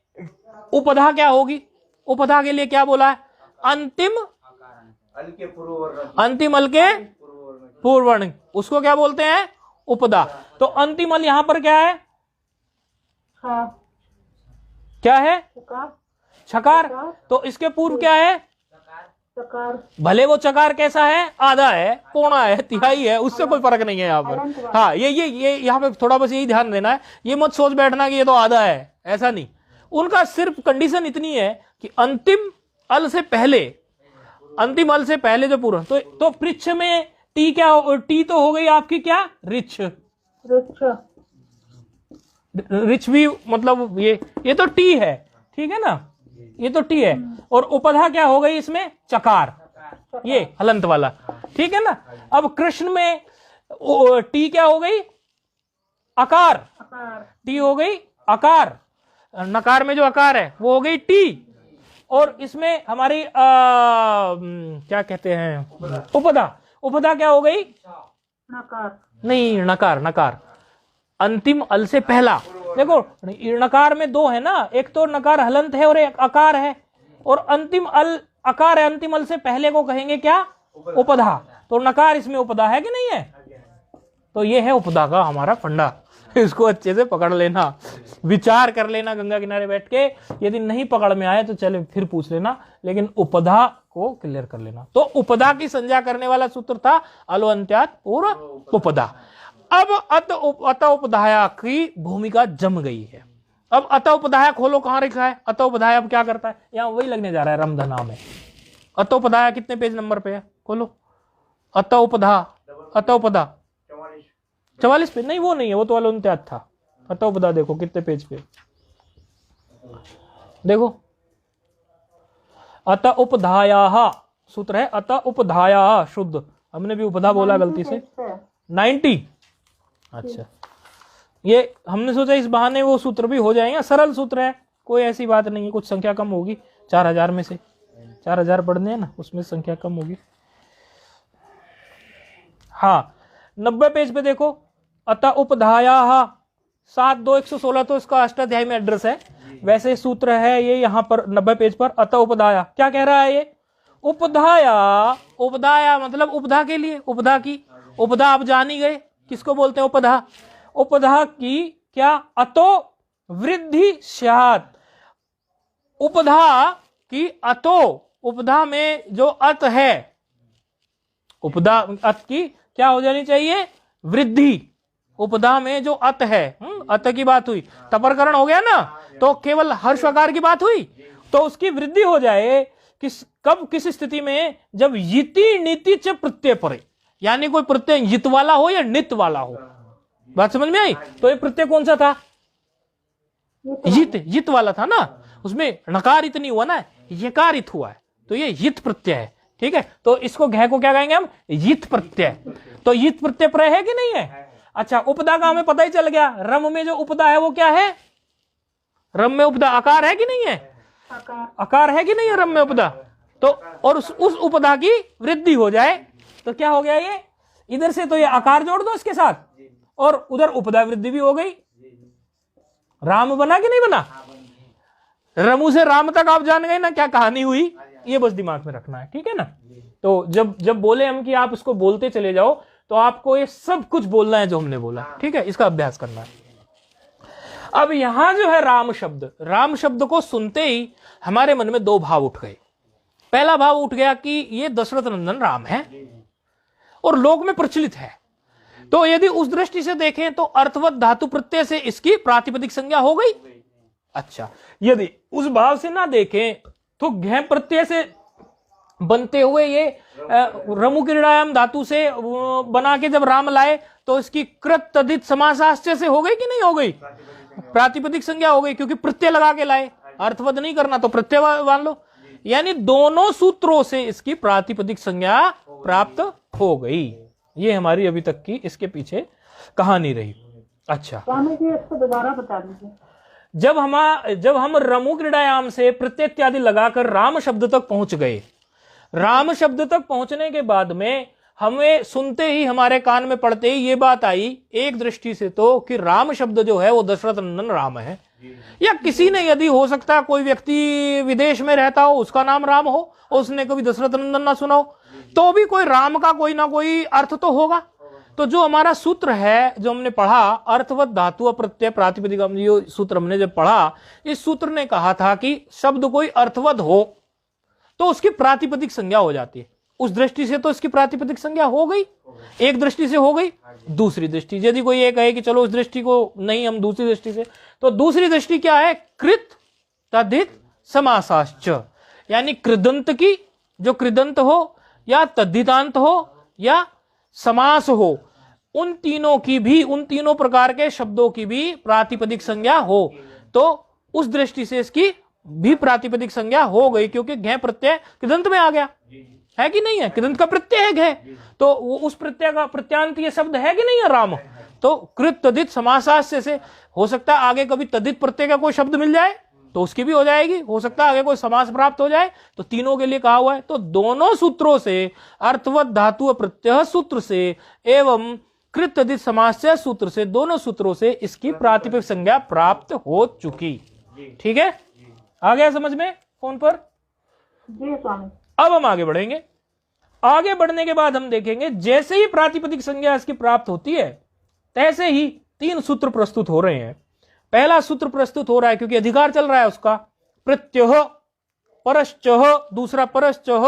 उपधा क्या होगी? उपधा के लिए क्या बोला है? अंतिम अल के पूर्ववर्ण, उसको क्या बोलते हैं? उपधा। तो अंतिम अल यहां पर क्या है? क्या है? छकार। तो इसके पूर्व क्या है? भले वो चकार कैसा है? आधा है, पौना है, तिहाई है, उससे कोई फर्क नहीं है यहाँ पर। हाँ, ये यहाँ पे थोड़ा बस यही ध्यान देना है। ये मत सोच बैठना कि ये तो आधा है, ऐसा नहीं। उनका सिर्फ कंडीशन इतनी है कि अंतिम अल से पहले जो पूर्व, तो पृच्छ में टी क्या? टी तो हो गई आपकी क्या? रिच भी मतलब ये तो टी है, ठीक है ना, ये तो टी है। और उपधा क्या हो गई इसमें? चकार, ये हलंत वाला, ठीक है ना। अब कृष्ण में टी क्या हो गई? आकार। टी हो गई आकार। नकार में जो आकार है वो हो गई टी। और इसमें हमारी क्या कहते हैं? उपधा क्या हो गई? नहीं, नकार अंतिम अल से पहला। देखो नकार में दो है ना, एक तो नकार हलंत है और एक आकार है, और अंतिम अल आकार है। अंतिम अल से पहले को कहेंगे क्या? उपधा। तो नकार इसमें उपधा है कि नहीं है? तो ये है उपधा का हमारा फंडा। इसको अच्छे से पकड़ लेना, विचार कर लेना गंगा किनारे बैठ के। यदि नहीं पकड़ में आए तो चले फिर पूछ लेना, लेकिन उपधा को क्लियर कर लेना। तो उपधा की संज्ञा करने वाला सूत्र था अलो अंत्यात पूर्व उपधा। अब अत उपधाया की भूमिका जम गई है। अब अत उपधाया खोलो, कहां लिखा है? अत उपधाया अब क्या करता है? यहां वही लगने जा रहा है रमधना में। अत उपधाया कितने पेज नंबर पे है? खोलो, अत उपधा, अत उपधा 44 44 पे नहीं, वो नहीं है, वो तो वाला 49 था। अत उपधा देखो कितने पेज पे, देखो अत उपधाया सूत्र है, अत उपधाया शुद्ध, हमने भी उपधा बोला गलती से। 90, अच्छा ये हमने सोचा इस बहाने वो सूत्र भी हो जाएंगे, सरल सूत्र है, कोई ऐसी बात नहीं है, कुछ संख्या कम होगी 4000 में से, 4000 पढ़ने हैं ना, उसमें संख्या कम होगी। हाँ 90 पेज पे देखो, अत उपधाया 72116 तो इसका अष्टाध्यायी में एड्रेस है, वैसे सूत्र है ये यहाँ पर 90 पेज पर। अत उपधाया क्या कह रहा है ये, उपधाया, उपधाया मतलब उपधा के लिए, उपधा की, उपधा आप जान ही गए किसको बोलते हैं, उपधा, उपधा की क्या, अतो वृद्धि स्यात्, उपधा की अतो, उपधा में जो अत है, उपधा अत की क्या हो जानी चाहिए, वृद्धि, उपधा में जो अत है, अत की बात हुई, तपरकरण हो गया ना, तो केवल हर्षकार की बात हुई, तो उसकी वृद्धि हो जाए कब, किस स्थिति में, जब यिति नीति च प्रत्यय परे, यानी कोई प्रत्यय यित वाला हो या नित वाला हो, बात समझ में आई। तो ये प्रत्यय कौन सा था, यित, यित वाला था ना, उसमें नकारित नहीं हुआ ना, यकारित हुआ है, तो ये यित प्रत्यय है, ठीक है। तो इसको घ को क्या कहेंगे हम, यित प्रत्यय, तो यित प्रत्यय प्रय है कि नहीं है। अच्छा उपदा का हमें पता ही चल गया, रम में जो उपदा है वो क्या है, रम में उपदा आकार है कि नहीं है, आकार है कि नहीं है रम में उपदा, तो और उस उपदा की वृद्धि हो जाए तो क्या हो गया, ये इधर से तो ये आकार जोड़ दो इसके साथ, और उधर उपदा वृद्धि भी हो गई, राम बना कि नहीं बना, रमू से राम तक आप जान गए ना क्या कहानी हुई, ये बस दिमाग में रखना है, ठीक है ना। तो जब जब बोले हम कि आप इसको बोलते चले जाओ, तो आपको ये सब कुछ बोलना है जो हमने बोला, ठीक है, इसका अभ्यास करना है। अब यहां जो है राम शब्द, राम शब्द को सुनते ही हमारे मन में दो भाव उठ गए। पहला भाव उठ गया कि ये दशरथ नंदन राम है और लोक में प्रचलित है, तो यदि उस दृष्टि से देखें तो अर्थवत धातु प्रत्यय से इसकी प्रातिपदिक संज्ञा हो गई। अच्छा यदि उस भाव से ना देखें तो घ प्रत्यय से बनते हुए ये रमु क्रीड़ायाम धातु से बना के जब राम लाए तो इसकी कृत तदित समासाश्चर्य से हो गई कि नहीं हो गई, प्रातिपदिक संज्ञा हो गई, क्योंकि प्रत्यय लगा के लाए, अर्थवत नहीं करना तो प्रत्यय मान लो, यानी दोनों सूत्रों से इसकी प्रातिपदिक संज्ञा प्राप्त हो गई। ये हमारी अभी तक की इसके पीछे कहानी रही। अच्छा स्वामी जी इसको दोबारा बता दीजिए। जब हम रमु क्रीड़ायाम से प्रत्यय इत्यादि लगाकर राम शब्द तक पहुंच गए, राम शब्द तक पहुंचने के बाद में हमें सुनते ही हमारे कान में पड़ते ही ये बात आई एक दृष्टि से तो कि राम शब्द जो है वो दशरथ नंदन राम है, या किसी ने, यदि हो सकता है कोई व्यक्ति विदेश में रहता हो उसका नाम राम हो, उसने कभी दशरथ नंदन ना सुना हो, तो भी कोई राम का कोई ना कोई अर्थ तो होगा। तो जो हमारा सूत्र है जो हमने पढ़ा, अर्थवत धातु प्रत्यय प्रातिपदिक, जो सूत्र हमने जब पढ़ा, इस सूत्र ने कहा था कि शब्द कोई अर्थवत हो तो उसकी प्रातिपदिक संज्ञा हो जाती है। उस दृष्टि से तो इसकी प्रातिपदिक संज्ञा हो गई, एक दृष्टि से हो गई। दूसरी दृष्टि यदि कोई ये कहे कि चलो उस दृष्टि को नहीं, हम दूसरी दृष्टि से, तो दूसरी दृष्टि क्या है, कृत तद्धित समासाश्च, यानी कृदंत की, जो कृदंत हो या तद्धितांत हो या समास हो, उन तीनों की भी, उन तीनों प्रकार के शब्दों की भी प्रातिपदिक संज्ञा हो, तो उस दृष्टि से इसकी भी प्रातिपदिक संज्ञा हो गई, क्योंकि घ प्रत्यय कृदंत में आ गया है कि नहीं है, कृदंत का प्रत्यय है घ, तो वो उस प्रत्यय का प्रत्यांत ये शब्द है कि नहीं है राम, तो कृत तदित समासास्य से हो सकता है आगे कभी तदित प्रत्यय का कोई शब्द मिल जाए तो उसकी भी हो जाएगी, हो सकता है आगे कोई समास प्राप्त हो जाए, तो तीनों के लिए कहा हुआ है। तो दोनों सूत्रों से, अर्थवत धातु प्रत्यय सूत्र से एवं कृत तदित समास्य सूत्र से, दोनों सूत्रों से इसकी प्रातिपदिक संज्ञा प्राप्त हो चुकी। ठीक है, आ गया समझ में फोन पर? जी स्वामी। अब हम आगे बढ़ेंगे। आगे बढ़ने के बाद हम देखेंगे जैसे ही प्रातिपदिक संज्ञा इसकी प्राप्त होती है तैसे ही तीन सूत्र प्रस्तुत हो रहे हैं। पहला सूत्र प्रस्तुत हो रहा है क्योंकि अधिकार चल रहा है उसका, प्रत्यह परश्चह, दूसरा परश्चह,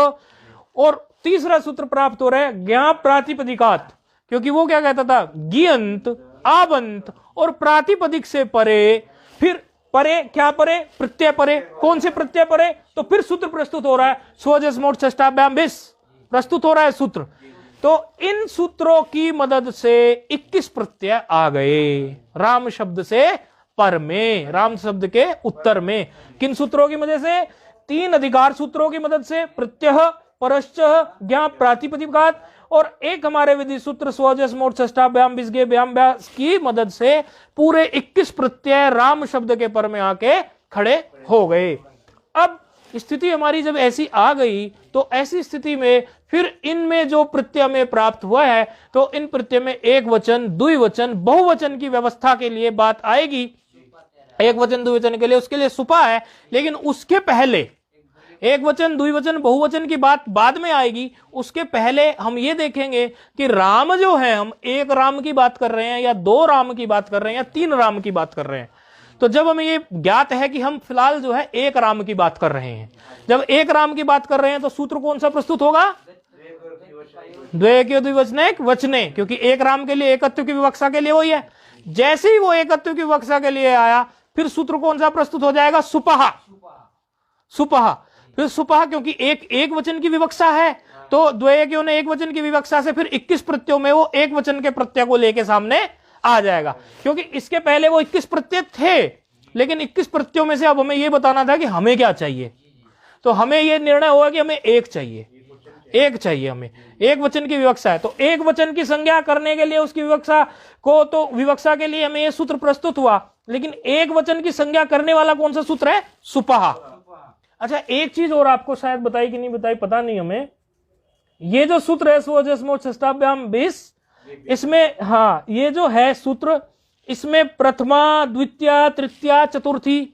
और तीसरा सूत्र प्राप्त हो रहा है ज्ञा प्रातिपदिकात, क्योंकि वो क्या कहता था, गियंत, आबंत और प्रातिपदिक से परे, फिर परे क्या परे, प्रत्यय परे। कौन से प्रत्यय परे? तो फिर सूत्र प्रस्तुत हो रहा है स्वजस मोट षष्ठाभ्याम भिस प्रस्तुत हो रहा है सूत्र। तो इन सूत्रों की मदद से 21 प्रत्यय आ गए राम शब्द से पर में, राम शब्द के उत्तर में। किन सूत्रों की मदद से? 3 अधिकार सूत्रों की मदद से, प्रत्यय, परश्च, ज्ञा, प्रातिपदिकात, और एक हमारे विधि सूत्र स्वजस मोट षष्ठाभ्याम विसर्गे व्याम व्यास की मदद से पूरे 21 प्रत्यय राम शब्द के पर में आके खड़े हो गए। अब स्थिति हमारी जब ऐसी आ गई तो ऐसी स्थिति में फिर इनमें जो प्रत्यय में प्राप्त हुआ है तो इन प्रत्यय में एक वचन, द्विवचन, बहुवचन की व्यवस्था के लिए बात आएगी। एक वचन द्विवचन के लिए उसके लिए सुपा है, लेकिन उसके पहले एक वचन द्विवचन बहुवचन की बात बाद में आएगी। उसके पहले हम ये देखेंगे कि राम जो है, हम एक राम की बात कर रहे हैं या 2 राम की बात कर रहे हैं या 3 राम की बात कर रहे हैं। तो जब हमें ये ज्ञात है कि हम फिलहाल जो है एक राम की बात कर रहे हैं, जब एक राम की बात कर रहे हैं तो सूत्र कौन सा प्रस्तुत होगा? द्वैक द्विवचनेक वचने, क्योंकि एक राम के लिए एकत्व की विवक्षा के लिए वही है। जैसे ही वो एकत्व की विवक्षा के लिए आया फिर सूत्र कौन सा प्रस्तुत हो जाएगा? सुपहा। सुपहा, फिर सुपहा, क्योंकि एक वचन की विवक्षा है तो द्वैकियों ने एक वचन की विवक्षा से फिर 21 प्रत्ययों में वो एक वचन के प्रत्यय को लेके सामने आ जाएगा। क्योंकि इसके पहले वो 21 प्रत्यय थे, लेकिन 21 प्रत्ययों में से अब हमें ये बताना था कि हमें क्या चाहिए। तो हमें ये निर्णय हुआ कि हमें एक चाहिए, एक चाहिए, हमें एक वचन की विवक्षा है। तो एक वचन की संज्ञा करने के लिए उसकी विवक्षा को, तो विवक्षा के लिए हमें यह सूत्र प्रस्तुत हुआ, लेकिन एक वचन की संज्ञा करने वाला कौन सा सूत्र है? सुपहा। अच्छा, एक चीज और आपको शायद बताई कि नहीं बताई पता नहीं हमें, ये जो सूत्र है स्वजस मोट षष्ठाभ्याम 20, इसमें हाँ ये जो है सूत्र, इसमें प्रथमा, द्वितीय, तृतीया, चतुर्थी,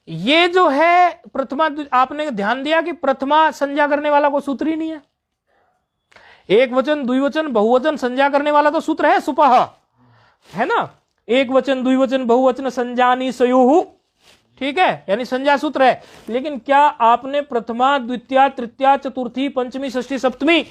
ये जो है प्रथमा, आपने ध्यान दिया कि प्रथमा संज्ञा करने वाला कोई सूत्र ही नहीं है। एक वचन द्विवचन बहुवचन संज्ञा करने वाला तो सूत्र है सुपहा, है ना? एक वचन द्विवचन बहुवचन संज्ञानी सयोहु, ठीक है, यानी संज्ञा सूत्र है। लेकिन क्या आपने प्रथमा, द्वितीय, तृतीया, चतुर्थी, पंचमी, षष्ठी, सप्तमी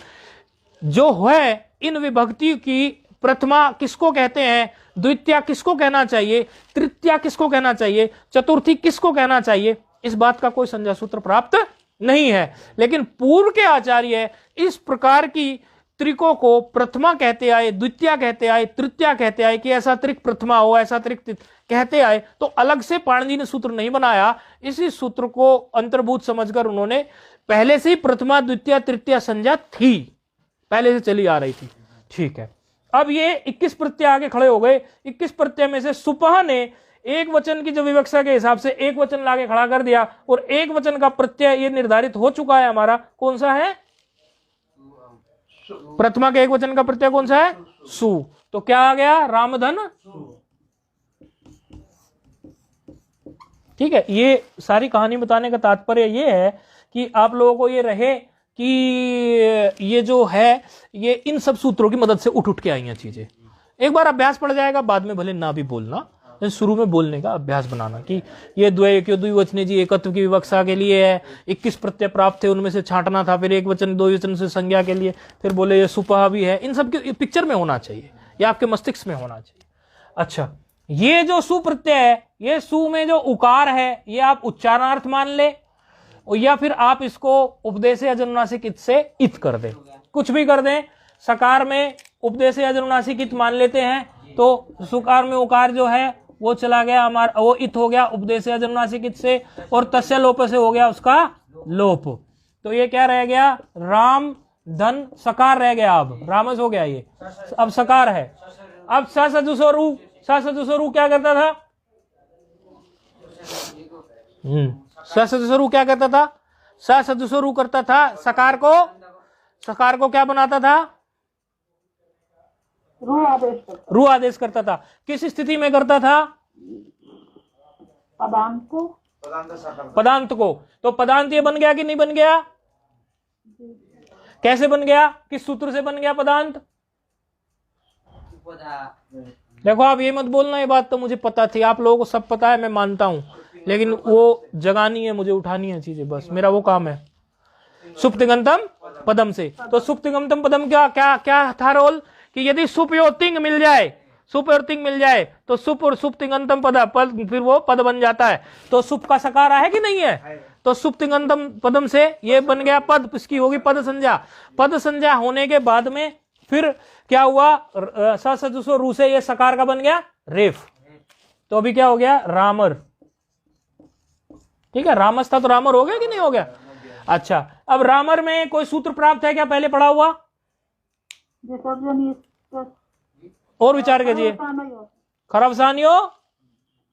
जो है इन विभक्ति की प्रथमा किसको कहते हैं, द्वितीय किसको कहना चाहिए, तृतीया किसको कहना चाहिए, चतुर्थी किसको कहना चाहिए, इस बात का कोई संज्ञा सूत्र प्राप्त नहीं है। लेकिन पूर्व के आचार्य इस प्रकार की त्रिकों को प्रथमा कहते आए, द्वितीय कहते आए, तृतीया कहते आए कि ऐसा त्रिक प्रथमा हो, ऐसा त्रिक कहते आए। तो अलग से पाणिनि ने सूत्र नहीं बनाया, इसी सूत्र को अंतर्भूत समझकर उन्होंने पहले से ही प्रथमा, द्वितीय, तृतीया संज्ञा थी, पहले से चली आ रही थी। ठीक है, अब ये 21 प्रत्यय आगे खड़े हो गए। 21 प्रत्यय में से सुपहा ने एक वचन की जो विवक्षा के हिसाब से एक वचन लाके खड़ा कर दिया, और एक वचन का प्रत्यय ये निर्धारित हो चुका है हमारा, कौन सा है? प्रथमा के एक वचन का प्रत्यय कौन सा है? सु। तो क्या आ गया? रामधन। ठीक है, ये सारी कहानी बताने का तात्पर्य ये है कि आप लोगों को ये रहे कि ये जो है ये इन सब सूत्रों की मदद से उठ के आई हैं चीजें। एक बार अभ्यास पड़ जाएगा, बाद में भले ना भी बोलना, शुरू में बोलने का अभ्यास बनाना कि ये द्विवचने जी एकत्व की विवक्षा के लिए है, 21 प्रत्यय प्राप्त थे, उनमें से छांटना था, फिर एक वचन दो वचन से संज्ञा के लिए, फिर बोले ये सुपहा भी है। इन सब के पिक्चर में होना चाहिए, या आपके मस्तिष्क में होना चाहिए। अच्छा, ये जो सुप्रत्यय है, ये सु में जो उकार है, ये आप उच्चारणार्थ मान ले, या फिर आप इसको उपदेश अजनुनासिक इत से इत कर दे, कुछ भी कर दें। सकार में उपदेश अजनुनासिक इत मान लेते हैं तो सुकार में उकार जो है वो चला गया हमारा, वो इत हो गया उपदेश अजनुनासिक इत से, और तस्य लोप से हो गया उसका लोप। तो ये क्या रह गया? राम धन सकार रह गया, अब रामस हो गया, ये अब सकार है। अब सजुसोरु, सजुसोरु क्या करता था? सजुसोरु क्या करता था? सजुसोरु करता था, सकार को क्या बनाता था? रू आदेश करता था। किस स्थिति में करता था? पदांत को। तो पदांत ये बन गया कि नहीं बन गया? कैसे बन गया? किस सूत्र से बन गया पदांत? देखो, आप ये मत बोलना ये बात तो मुझे पता थी, आप लोगों को सब पता है, मैं मानता हूं, लेकिन वो जगानी है, मुझे उठानी है चीजें, बस मेरा वो काम है। सुप्तिगंतम पदम से, तो सुप्तिगंतम पदम क्या था रोल कि यदि सुप और तिंग मिल जाए, सुप और तिंग मिल जाए तो सुप और सुप्तिगंतम पद, फिर वो पद बन जाता है। तो सुप का सकार है कि नहीं है? तो सुप्तिगंतम पदम से ये बन गया पद, इसकी होगी पद संज्ञा। पद संज्ञा होने के बाद में फिर क्या हुआ, ससुसो रू से ये सकार का बन गया रेफ, तो अभी क्या हो गया रामर। ठीक है, रामस था तो रामर हो गया कि नहीं हो गया। अच्छा, अब रामर में कोई सूत्र प्राप्त है क्या, पहले पढ़ा हुआ, विसर्जनीय और विचार कीजिए। खरवसानियो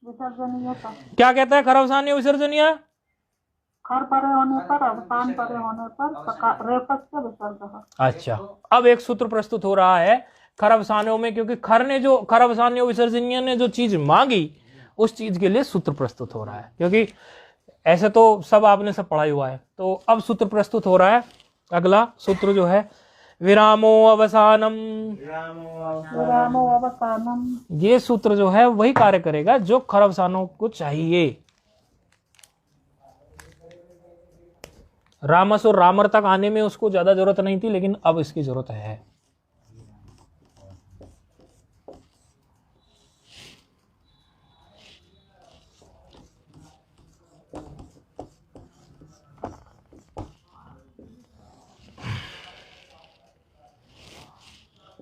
विसर्जनीय का क्या कहता है, खरवसानियो विसर्जनीय, खर परे होने पर, अवसान परे होने पर रेफस से विसर्ग। अच्छा, अब एक सूत्र प्रस्तुत हो रहा है खरवसानियों में, क्योंकि खरवसानियों विसर्जनीय ने जो चीज मांगी उस चीज के लिए सूत्र प्रस्तुत हो रहा है, क्योंकि ऐसे तो सब आपने सब पढ़ा हुआ है, तो अब सूत्र प्रस्तुत हो रहा है। अगला सूत्र जो है विरामो अवसानम, विरामो अवसानम, ये सूत्र जो है वही कार्य करेगा जो खरवसानों को चाहिए। रामस और रामर तक आने में उसको ज्यादा जरूरत नहीं थी, लेकिन अब इसकी जरूरत है।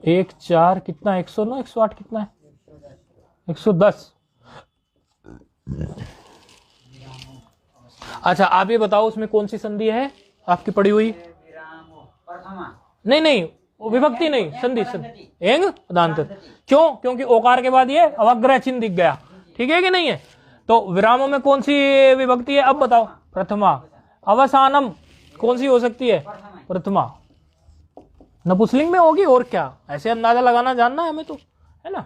एक चार कितना, 109, 108 कितना है, 110। अच्छा, आप ये बताओ उसमें कौन सी संधि है आपकी पड़ी हुई। नहीं नहीं, विभक्ति नहीं, संधि एंग दांत। क्यों, क्योंकि ओकार के बाद ये अवग्रह चिन्ह दिख गया, ठीक है कि नहीं है। तो विरामों में कौन सी विभक्ति है, अब बताओ। प्रथमा। अवसानम कौन सी हो सकती है, प्रथमा। नपुंसकलिंग में होगी, और क्या, ऐसे अंदाजा लगाना जानना है हमें तो, है ना।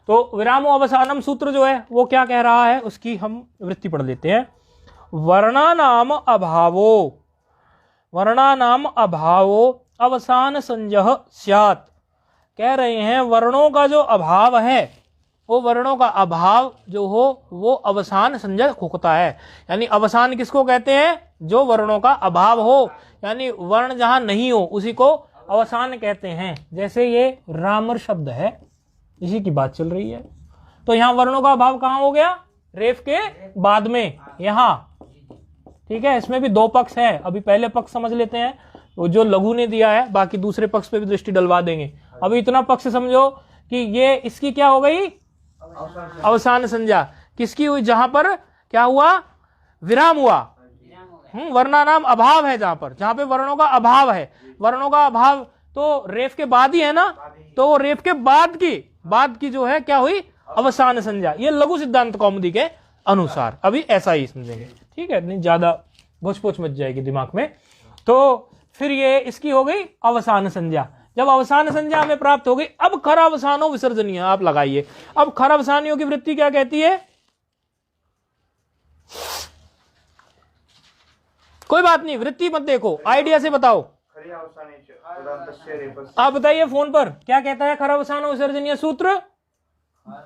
तो विरामो अवसानम सूत्र जो है वो क्या कह रहा है, उसकी हम वृत्ति पढ़ लेते हैं। वर्णानाम अभावो, वर्णानाम अभावो अवसान संजह स्यात्। कह रहे हैं वर्णों का जो अभाव है, वो वर्णों का अभाव जो हो वो अवसान संजय होता है। यानी अवसान किसको कहते हैं, जो वर्णों का अभाव हो, यानी वर्ण जहां नहीं हो उसी को अवसान कहते हैं। जैसे ये रामर शब्द है, इसी की बात चल रही है। तो यहां वर्णों का अभाव कहां हो गया, रेफ के बाद में, यहां। ठीक है, इसमें भी दो पक्ष है, अभी पहले पक्ष समझ लेते हैं, वो जो लघु ने दिया है, बाकी दूसरे पक्ष पे भी दृष्टि डलवा देंगे। अभी इतना पक्ष समझो कि ये इसकी क्या हो गई, अवसान संज्ञा किसकी हुई, जहां पर क्या हुआ, विराम हुआ। वर्णा नाम अभाव है, जहां पे वर्णों का अभाव है, वर्णों का अभाव तो रेफ के बाद ही है ना, तो रेफ के बाद की जो है क्या हुई, अवसान संज्ञा। ये लघु सिद्धांत कौमुदी के अनुसार, अभी ऐसा ही समझेंगे, ठीक है, नहीं ज्यादा भोच मच जाएगी दिमाग में। तो फिर ये इसकी हो गई अवसान संज्ञा। जब अवसान संज्ञा हमें प्राप्त हो गई, अब खर अवसानो विसर्जनीय आप लगाइए। अब खर अवसानियों की वृत्ति क्या कहती है, कोई बात नहीं, वृत्ति मत देखो, आइडिया से बताओ। आप बताइए फोन पर क्या कहता है खर अवसानो विसर्जनीय सूत्र।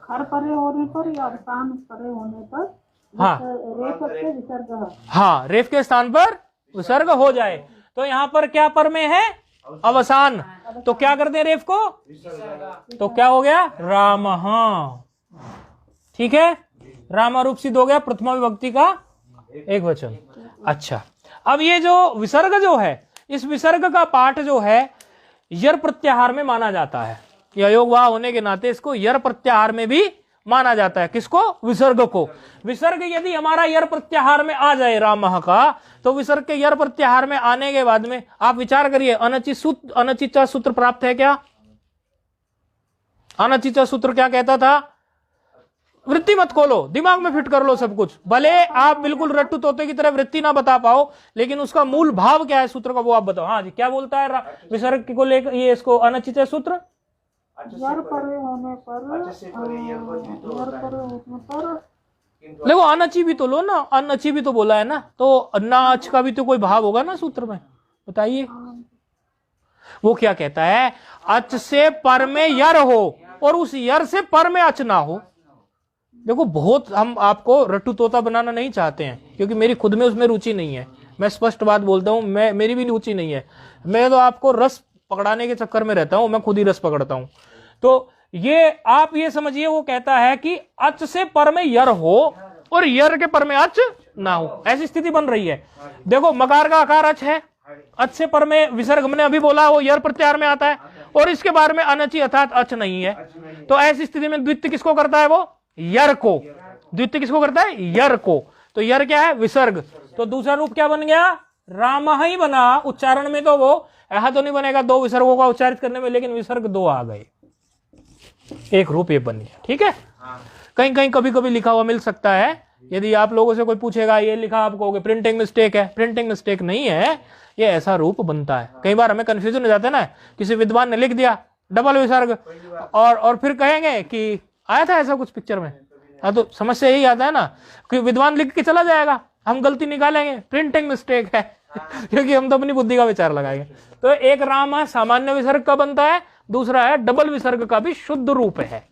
खर परे होने पर या अवसान परे होने पर, हाँ, रेफ से विसर्ग। हाँ, रेफ के स्थान पर विसर्ग हो जाए। तो यहां पर क्या पर में है, अवसान, तो क्या करते हैं रेफ को, तो क्या हो गया, राम। ठीक है, रामा रूप सिद्ध हो गया, प्रथमा विभक्ति का एक वचन। अच्छा, अब ये जो विसर्ग जो है, इस विसर्ग का पाठ जो है यर प्रत्याहार में माना जाता है। अयोग वाह होने के नाते इसको यर प्रत्याहार में भी माना जाता है। किसको, विसर्ग को। विसर्ग यदि हमारा यर प्रत्याहार में आ जाए रामः का, तो विसर्ग के यर प्रत्याहार में आने के बाद में आप विचार करिए, अनचिचा सूत्र प्राप्त है क्या। अनचिचा सूत्र क्या कहता था, वृत्ति मत खोलो, दिमाग में फिट कर लो सब कुछ। भले आप बिल्कुल रट्टू तोते की तरह वृत्ति ना बता पाओ, लेकिन उसका मूल भाव क्या है सूत्र का वो आप बताओ। हाँ जी, क्या बोलता है विसर्ग को लेकर ये इसको अनचिचा सूत्र, यर परे होने पर, देखो अनची भी तो लो ना, अनची भी तो बोला है ना, तो अन्नाच का भी तो कोई भाव होगा ना सूत्र में, बताइए। वो क्या कहता है, अच से पर में यर हो और उस यर से पर में अच ना हो। देखो बहुत हम आपको रट्टू तोता बनाना नहीं चाहते हैं, क्योंकि मेरी खुद में उसमें रुचि नहीं है, मैं स्पष्ट बात बोलता हूं, मेरी भी रुचि नहीं है। मैं तो आपको रस पकड़ाने के चक्कर में रहता हूं, मैं खुद ही रस पकड़ता हूं। तो ये आप ये समझिए, वो कहता है कि अच से पर में यर हो और यर के पर में अच ना हो, ऐसी स्थिति बन रही है। देखो मकार का आकार अच है, अच्छे पर में विसर्ग हमने अभी बोला वो यर प्रत्याहार में आता है, और इसके बारे में अनचि अर्थात अच नहीं है, तो ऐसी स्थिति में द्वितीय किसको करता है? वो यर को। द्वितीय किसको करता है? यर को। तो यर क्या है? विसर्ग। तो दूसरा रूप क्या बन गया? राम ही बना। उच्चारण में तो वो ऐसा तो नहीं बनेगा दो विसर्गों का उच्चारित करने में, लेकिन विसर्ग दो आ गए, एक रूप ये बन गया। ठीक है, कहीं कहीं कभी कभी लिखा हुआ मिल सकता है, यदि आप लोगों से कोई पूछेगा ये लिखा, आप कहोगे प्रिंटिंग मिस्टेक है। प्रिंटिंग मिस्टेक नहीं है, ये ऐसा रूप बनता है। कई बार हमें कंफ्यूजन हो जाता है ना, किसी विद्वान ने लिख दिया डबल विसर्ग और फिर कहेंगे कि आया था ऐसा कुछ पिक्चर में। हाँ, तो समस्या यही आता है ना कि विद्वान लिख के चला जाएगा, हम गलती निकालेंगे, प्रिंटिंग मिस्टेक है क्योंकि हम तो अपनी बुद्धि का विचार लगाएंगे। तो एक राम सामान्य विसर्ग का बनता है, दूसरा है डबल विसर्ग का भी शुद्ध रूप है,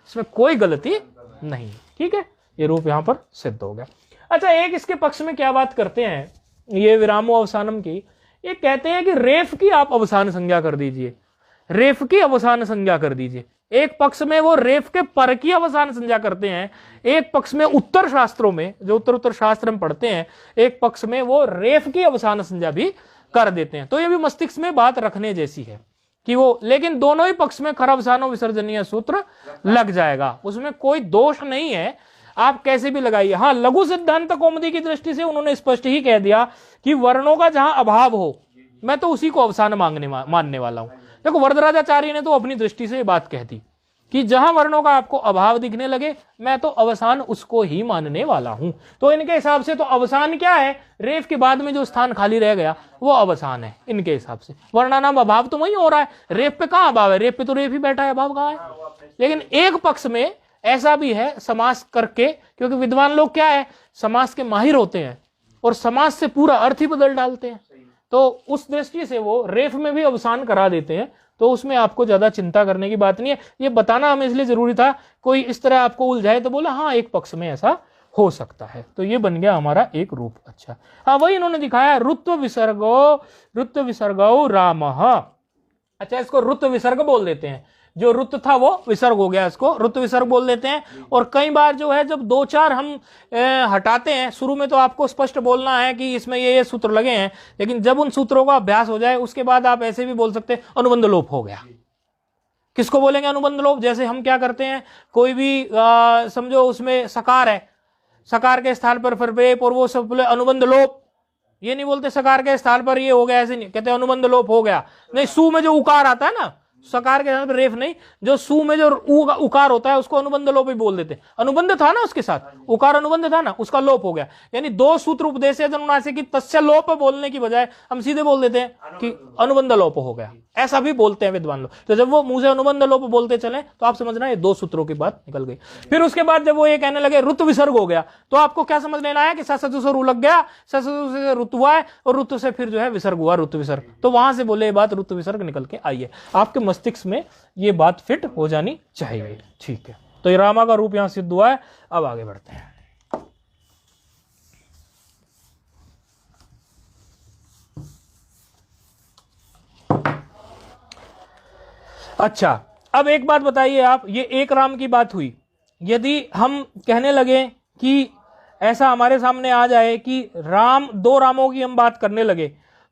इसमें कोई गलती नहीं। ठीक है, ये रूप यहां पर सिद्ध हो गया। अच्छा, एक इसके पक्ष में क्या बात करते हैं ये विरामो अवसानम की, ये कहते हैं कि रेफ की आप अवसान संज्ञा कर दीजिए, रेफ की अवसान संज्ञा कर दीजिए। एक पक्ष में वो रेफ के पर की अवसान संज्ञा करते हैं, एक पक्ष में उत्तर शास्त्रों में जो उत्तर शास्त्र में पढ़ते हैं, एक पक्ष में वो रेफ की अवसान संज्ञा भी कर देते हैं। तो ये भी मस्तिष्क में बात रखने जैसी है कि वो, लेकिन दोनों ही पक्ष में खर अवसानो विसर्जनीय सूत्र लग जाएगा, उसमें कोई दोष नहीं है, आप कैसे भी लगाइए। हाँ, लघु सिद्धांत कौमुदी की दृष्टि से उन्होंने स्पष्ट ही कह दिया कि वर्णों का जहां अभाव हो मैं तो उसी को अवसान मानने वाला हूं। देखो, वरदराजाचार्य ने तो अपनी दृष्टि से ये बात कह दी कि जहां वर्णों का आपको अभाव दिखने लगे मैं तो अवसान उसको ही मानने वाला हूं। तो इनके हिसाब से तो अवसान क्या है? रेफ के बाद में जो स्थान खाली रह गया वो अवसान है इनके हिसाब से। वर्णानाम अभाव तो वही हो रहा है, रेफ पे कहां अभाव है? रेफ पे तो रेफ ही बैठा है, अभाव कहां है? लेकिन एक पक्ष में ऐसा भी है समास करके, क्योंकि विद्वान लोग क्या है, समास के माहिर होते हैं और समास से पूरा अर्थ ही बदल डालते हैं, तो उस दृष्टि से वो रेफ में भी अवसान करा देते हैं। तो उसमें आपको ज्यादा चिंता करने की बात नहीं है, ये बताना हमें इसलिए जरूरी था, कोई इस तरह आपको उलझाए तो बोला हाँ एक पक्ष में ऐसा हो सकता है। तो ये बन गया हमारा एक रूप। अच्छा, हाँ वही इन्होंने दिखाया, रुत्व विसर्गो राम। अच्छा, इसको रुत्व विसर्ग बोल देते हैं, जो रुत था वो विसर्ग हो गया, इसको रुत विसर्ग बोल देते हैं। और कई बार जो है जब दो चार हम हटाते हैं, शुरू में तो आपको स्पष्ट बोलना है कि इसमें ये सूत्र लगे हैं, लेकिन जब उन सूत्रों का अभ्यास हो जाए उसके बाद आप ऐसे भी बोल सकते हैं अनुबंध लोप हो गया। किसको बोलेंगे अनुबंध लोप? जैसे हम क्या करते हैं, कोई भी समझो उसमें सकार है, सकार के स्थान पर फिर रेप और वो सब बोले अनुबंध लोप, ये नहीं बोलते सकार के स्थान पर ये हो गया, ऐसे नहीं कहते अनुबंध लोप हो गया। नहीं, सु में जो उकार आता है ना, सकार के साथ रेफ नहीं, जो सु में जो उकार होता है उसको अनुबंध लोप ही बोल देते हैं। अनुबंध था ना उसके साथ, उकार अनुबंध था ना, उसका लोप हो गया। यानी दो सूत्र उपदेश की तस्य लोप बोलने की बजाय हम सीधे बोल देते हैं कि अनुबंध लोप हो गया, ऐसा भी बोलते हैं विद्वान लोग। तो जब वो मुंह से अनुबंध लोप बोलते चले तो आप समझना ये दो सूत्रों की बात निकल गई। फिर उसके बाद जब वो ये कहने लगे रुत विसर्ग हो गया, तो आपको क्या समझ लेना है कि ससु से रू लग गया, ससु से ऋतु हुआ है और ऋतु से फिर जो है विसर्ग हुआ, ऋतु विसर्ग। तो वहां से बोले ये बात ऋतु विसर्ग निकल के आई है, आपके मस्तिष्क में ये बात फिट हो जानी चाहिए। ठीक है, तो ये रामा का रूप यहां सिद्ध हुआ है। अब आगे बढ़ते हैं। अच्छा, अब एक बात बताइए आप, ये एक राम की बात हुई, यदि हम कहने लगे कि ऐसा हमारे सामने आ जाए कि राम, दो रामों की हम बात करने लगे,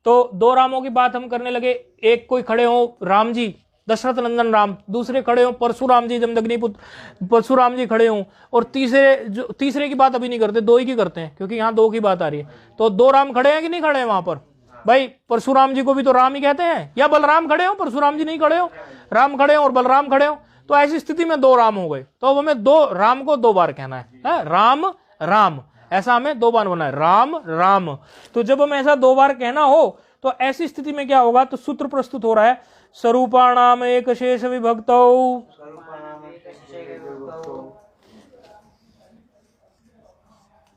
तो दो रामों की बात हम करने लगे, एक कोई खड़े हो राम जी दशरथ नंदन राम, दूसरे खड़े हो परशुराम जी जमदग्नि पुत्र परशुराम जी खड़े हों, और तीसरे की बात अभी नहीं करते, दो ही की करते हैं क्योंकि यहाँ दो की बात आ रही है। तो दो राम खड़े हैं कि नहीं खड़े हैं वहां पर? भाई परशुराम जी को भी तो राम ही कहते हैं, या बलराम खड़े हो, परशुराम जी नहीं खड़े हो, राम खड़े हो और बलराम खड़े हो, तो ऐसी स्थिति में दो राम हो गए। तो अब हमें दो राम को दो बार कहना है, राम राम, ऐसा हमें दो बार बोलना है, राम राम। तो जब हमें ऐसा दो बार कहना हो तो ऐसी स्थिति में क्या होगा? तो सूत्र प्रस्तुत हो रहा है, स्वरूपाणाम एक शेष विभक्तौ,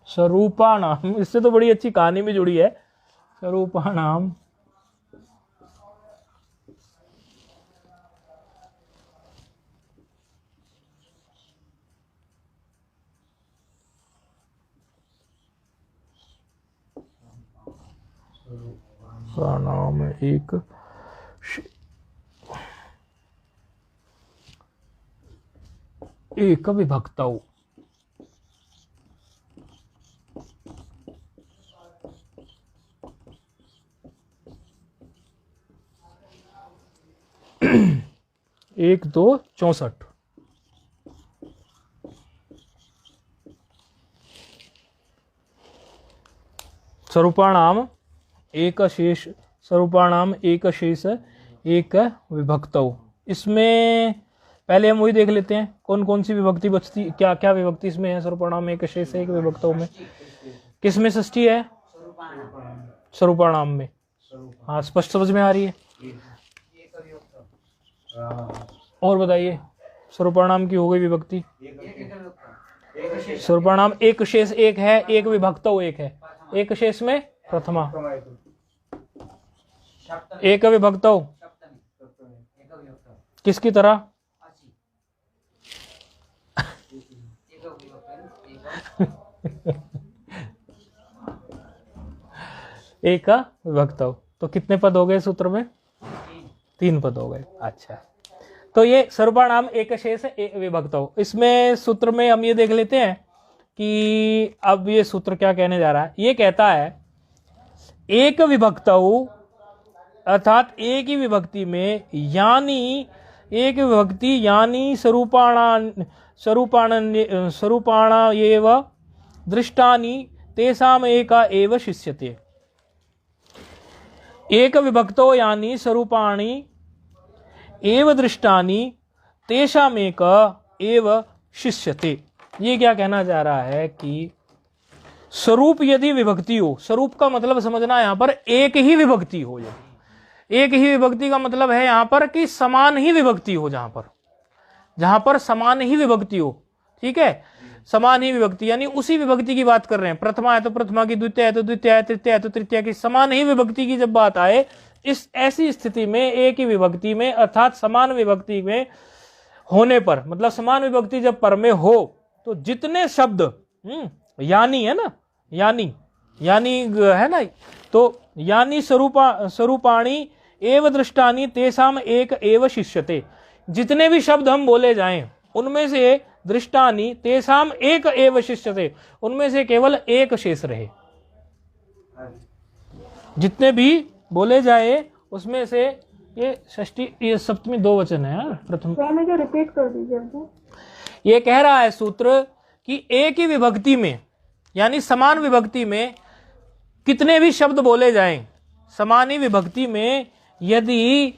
स्वरूपाणाम, इससे तो बड़ी अच्छी कहानी भी जुड़ी है, स्वरूपाणाम नाम एक विभक्तौ। 1 2 64। स्वरूपाणाम एक शेष, स्वरूपाणाम एक शेष एक विभक्तौ। इसमें पहले हम वही देख लेते हैं कौन कौन सी विभक्ति बचती, क्या क्या विभक्ति इसमें है स्वरूपाणाम एक शेष एक विभक्तौ में। किसमें षष्ठी है? स्वरूपाणाम में। हाँ, स्पष्ट समझ में आ रही है। और बताइए, स्वरूपाणाम की हो गई विभक्ति। स्वरूपाणाम एक शेष एक है, एक विभक्तौ एक है। एक शेष में प्रथमा, एक विभक्तौ किसकी तरह? एक विभक्तौ। तो कितने पद हो गए सूत्र में? 3 पद हो गए। अच्छा, तो ये स्वरूपाणाम एक शेष एक विभक्तौ। इसमें सूत्र में हम ये देख लेते हैं कि अब ये सूत्र क्या कहने जा रहा है। ये कहता है एक विभक्तौ अर्थात एक ही विभक्ति में, यानी एक विभक्ति यानी स्वरूपाणा एव दृष्टानि तेषाम एका एव शिष्यते। एक विभक्तो यानी स्वरूपाणि एव दृष्टानि तेषाम एका एव शिष्यते। ये क्या कहना जा रहा है कि स्वरूप यदि विभक्ति हो, स्वरूप का मतलब समझना यहां पर एक ही विभक्ति हो। यदि एक ही विभक्ति का मतलब है यहां पर कि समान ही विभक्ति हो, जहां पर समान ही विभक्ति हो। ठीक है, समान ही विभक्ति यानी उसी विभक्ति की बात कर रहे हैं। प्रथमा है तो प्रथमा की, द्वितीय है तो द्वितीय है, तृतीय है तो तृतीय की, समान ही विभक्ति की जब बात आए, इस ऐसी स्थिति में एक ही विभक्ति में अर्थात समान विभक्ति में होने पर, मतलब समान विभक्ति जब पर में हो तो जितने शब्द यानी है ना, यानी है ना, तो यानी स्वरूपाणि एव दृष्टानि तेषाम एक एव शिष्यते। जितने भी शब्द हम बोले जाएं उनमें से दृष्टानि तेषाम एक एव शिष्यते, उनमें से केवल एक शेष रहे। जितने भी बोले जाए उसमें से ये षष्ठी, ये सप्तमी 2 वचन है यार। प्रथम रिपीट कर दीजिए। ये कह रहा है सूत्र कि एक ही विभक्ति में यानी समान विभक्ति में कितने भी शब्द बोले जाएं, समान ही विभक्ति में यदि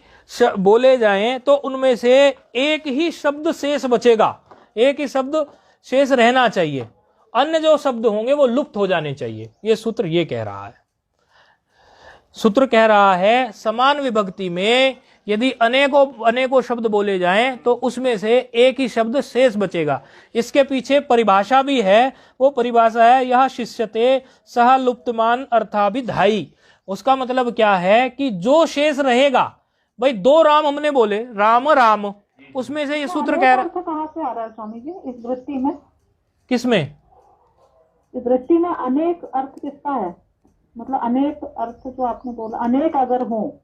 बोले जाएं तो उनमें से एक ही शब्द शेष बचेगा, एक ही शब्द शेष रहना चाहिए, अन्य जो शब्द होंगे वो लुप्त हो जाने चाहिए। ये सूत्र ये कह रहा है। सूत्र कह रहा है समान विभक्ति में यदि अनेकों शब्द बोले जाएं तो उसमें से एक ही शब्द शेष बचेगा। इसके पीछे परिभाषा भी है, वो परिभाषा है यह शिष्यते सह लुप्तमान अर्थाभिधायी। उसका मतलब क्या है कि जो शेष रहेगा, भाई 2 राम हमने बोले, राम राम, उसमें से ये सूत्र कह रहा है। कहाँ से आ रहा है स्वामी जी इस वृत्ति में? किसमें? इस वृत्ति में अनेक अर्थ किसका है? मतलब अनेक अर्थ जो आपने बोला, अनेक अगर हो,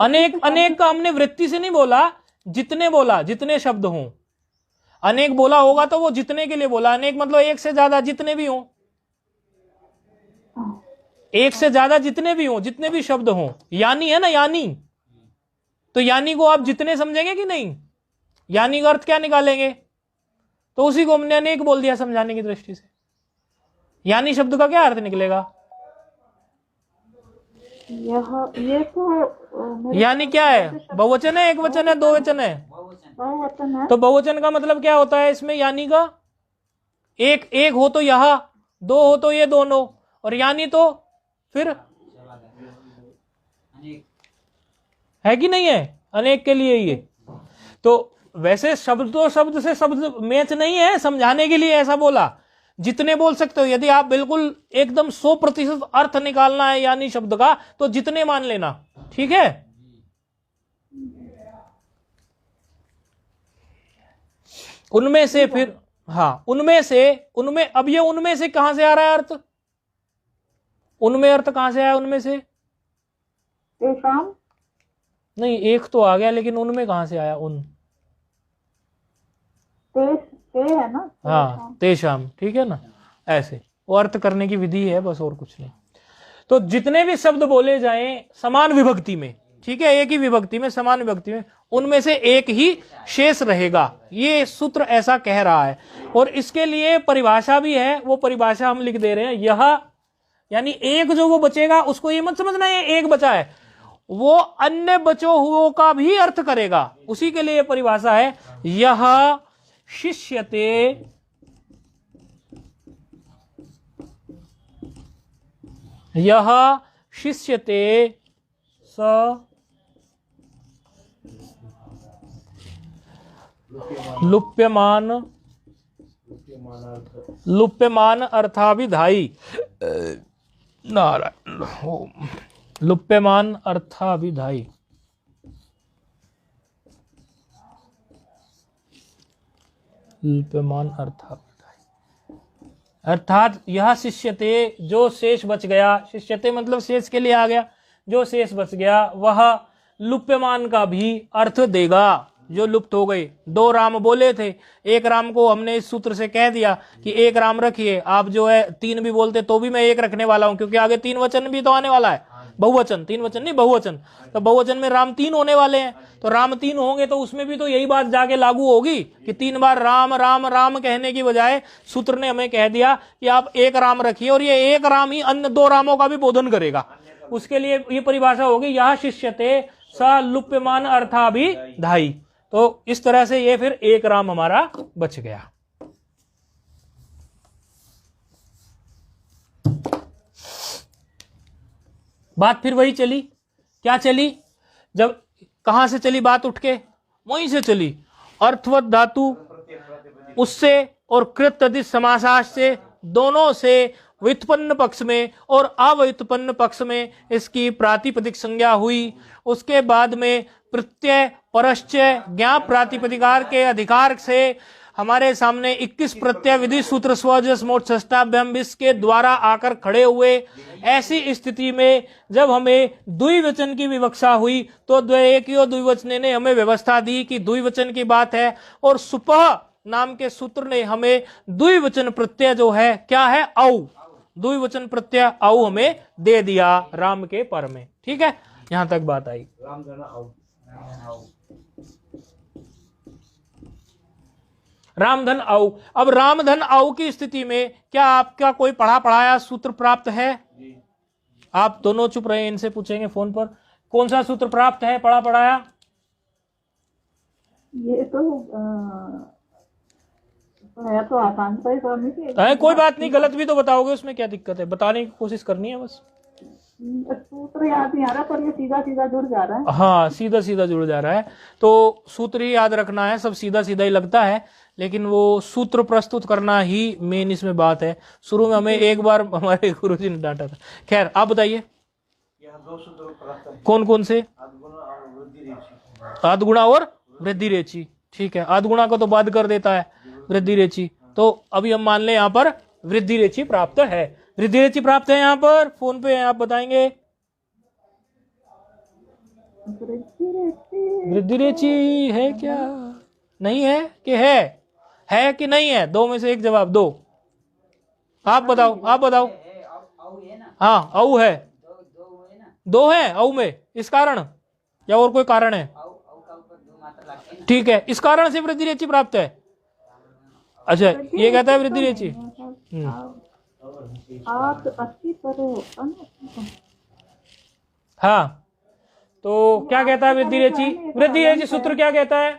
अनेक का हमने वृत्ति से नहीं बोला, जितने बोला, जितने शब्द हों। अनेक बोला होगा तो वो जितने के लिए बोला, अनेक मतलब एक से ज्यादा, जितने भी हों, एक से ज्यादा जितने भी हों, जितने भी शब्द हों। यानी है ना, यानी, तो यानी को आप जितने समझेंगे कि नहीं? यानी का अर्थ क्या निकालेंगे? तो उसी को हमने अनेक बोल दिया समझाने की दृष्टि से। यानी शब्द का क्या अर्थ निकलेगा? ये तो यानी क्या है? बहुवचन है, एक वचन है, 2 वचन है? बहुवचन है। तो बहुवचन का मतलब क्या होता है इसमें? यानी का एक हो तो यह, 2 हो तो ये दोनों, और यानी तो फिर है कि नहीं है? अनेक के लिए ये। तो वैसे शब्द तो शब्द से शब्द मैच नहीं है, समझाने के लिए ऐसा बोला। जितने बोल सकते हो, यदि आप बिल्कुल एकदम 100% अर्थ निकालना है यानी शब्द का, तो जितने मान लेना, ठीक है? उनमें से फिर, हाँ, उनमें अब ये उनमें से कहां से आ रहा है अर्थ? उनमें अर्थ कहां से आया? उनमें से नहीं, एक तो आ गया, लेकिन उनमें कहां से आया? उन ते है ना? हाँ, तेषाम, ठीक है ना? ऐसे वो अर्थ करने की विधि है, बस और कुछ नहीं। तो जितने भी शब्द बोले जाएं समान विभक्ति में, ठीक है, एक ही विभक्ति में, समान विभक्ति में, उनमें से एक ही शेष रहेगा, ये सूत्र ऐसा कह रहा है। और इसके लिए परिभाषा भी है, वो परिभाषा हम लिख दे रहे हैं। यह यानी एक जो वो बचेगा, उसको ये मत समझना ये एक बचा है, वो अन्य बचो हुओं का भी अर्थ करेगा, उसी के लिए ये परिभाषा है। यह शिष्यते स लुप्यमान अर्थाभिधायी नारायण ओम। लुप्यमान अर्थाभिधायी, लुप्यमान अर्थाभिधायी, अर्थात यह शिष्यते जो शेष बच गया, शिष्यते मतलब शेष के लिए आ गया, जो शेष बच गया वह लुप्यमान का भी अर्थ देगा, जो लुप्त हो गए। दो राम बोले थे, एक राम को हमने इस सूत्र से कह दिया कि एक राम रखिए, आप जो है तीन भी बोलते तो भी मैं एक रखने वाला हूं, क्योंकि आगे तीन वचन भी तो आने वाला है, बहुवचन, तीन वचन नहीं बहुवचन, तो बहुवचन में राम तीन होने वाले हैं, तो राम तीन होंगे तो उसमें भी तो यही बात जाके लागू होगी कि तीन बार राम राम राम कहने की बजाय सूत्र ने हमें कह दिया कि आप एक राम रखिए, और ये एक राम ही अन्य दो रामों का भी बोधन करेगा। उसके लिए ये परिभाषा होगी यह शिष्यते स लुप्यमान अर्थाभिधायी। तो इस तरह से ये फिर एक राम हमारा बच गया। बात फिर वही चली, क्या चली, जब कहां से चली बात उठ के, वहीं से चली, अर्थवत धातु उससे और कृत तदिश समासाश से, दोनों से व्युत्पन्न पक्ष में और अव्युत्पन्न पक्ष में इसकी प्रातिपदिक संज्ञा हुई। उसके बाद में प्रत्यय परश्चय ज्ञाप प्रातिपदिकार के अधिकार से हमारे सामने 21 प्रत्यय विधि सूत्र स्वजस मोट षष्ठाभ्याम के द्वारा आकर खड़े हुए। ऐसी स्थिति में जब हमें द्विवचन की विवक्षा हुई तो द्वैकियो द्विवचने ने हमें व्यवस्था दी कि द्विवचन की बात है, और सुपह नाम के सूत्र ने हमें द्विवचन प्रत्यय जो है क्या है, औ, द्विवचन प्रत्यय औ हमें दे दिया राम के पर में। ठीक है, यहां तक बात आई। रामधन औ। अब रामधन औ की स्थिति में क्या आपका कोई पढ़ा पढ़ाया सूत्र प्राप्त है? आप दोनों चुप रहे, इनसे पूछेंगे फोन पर, कौन सा सूत्र प्राप्त है पढ़ा पढ़ाया? ये है तो आसान सा ही स्वामी जी। कोई बात नहीं, गलत भी तो बताओगे, उसमें क्या दिक्कत है, बताने की कोशिश करनी है बस। सूत्र याद नहीं आ रहा, पर ये सीधा सीधा जुड़ जा रहा है। हाँ, सीधा सीधा जुड़ जा रहा है, तो सूत्र ही याद रखना है, सब सीधा सीधा ही लगता है, लेकिन वो सूत्र प्रस्तुत करना ही मेन इसमें बात है। शुरू में हमें एक बार हमारे गुरुजी ने डांटा था। खैर, आप बताइए कौन कौन से? आदगुणा और वृद्धि रेची। ठीक है, आदगुणा को तो बाद कर देता है वृद्धि रेची, तो अभी हम मान लें यहाँ पर वृद्धि रेची प्राप्त है। वृद्धि रेची प्राप्त है यहाँ पर, फोन पे आप बताएंगे। वृद्धि रेची है क्या, नहीं है कि है कि नहीं है? दो में से एक जवाब दो, आप बताओ, आप बताओ। हाँ, औ है, दो है औ में, इस कारण या और कोई कारण है? ठीक है, इस कारण से वृद्धि रेची प्राप्त है। अच्छा, ये कहता है वृद्धि रेची। हाँ, तो क्या कहता है वृद्धि रेची? वृद्धि रेची सूत्र क्या कहता है?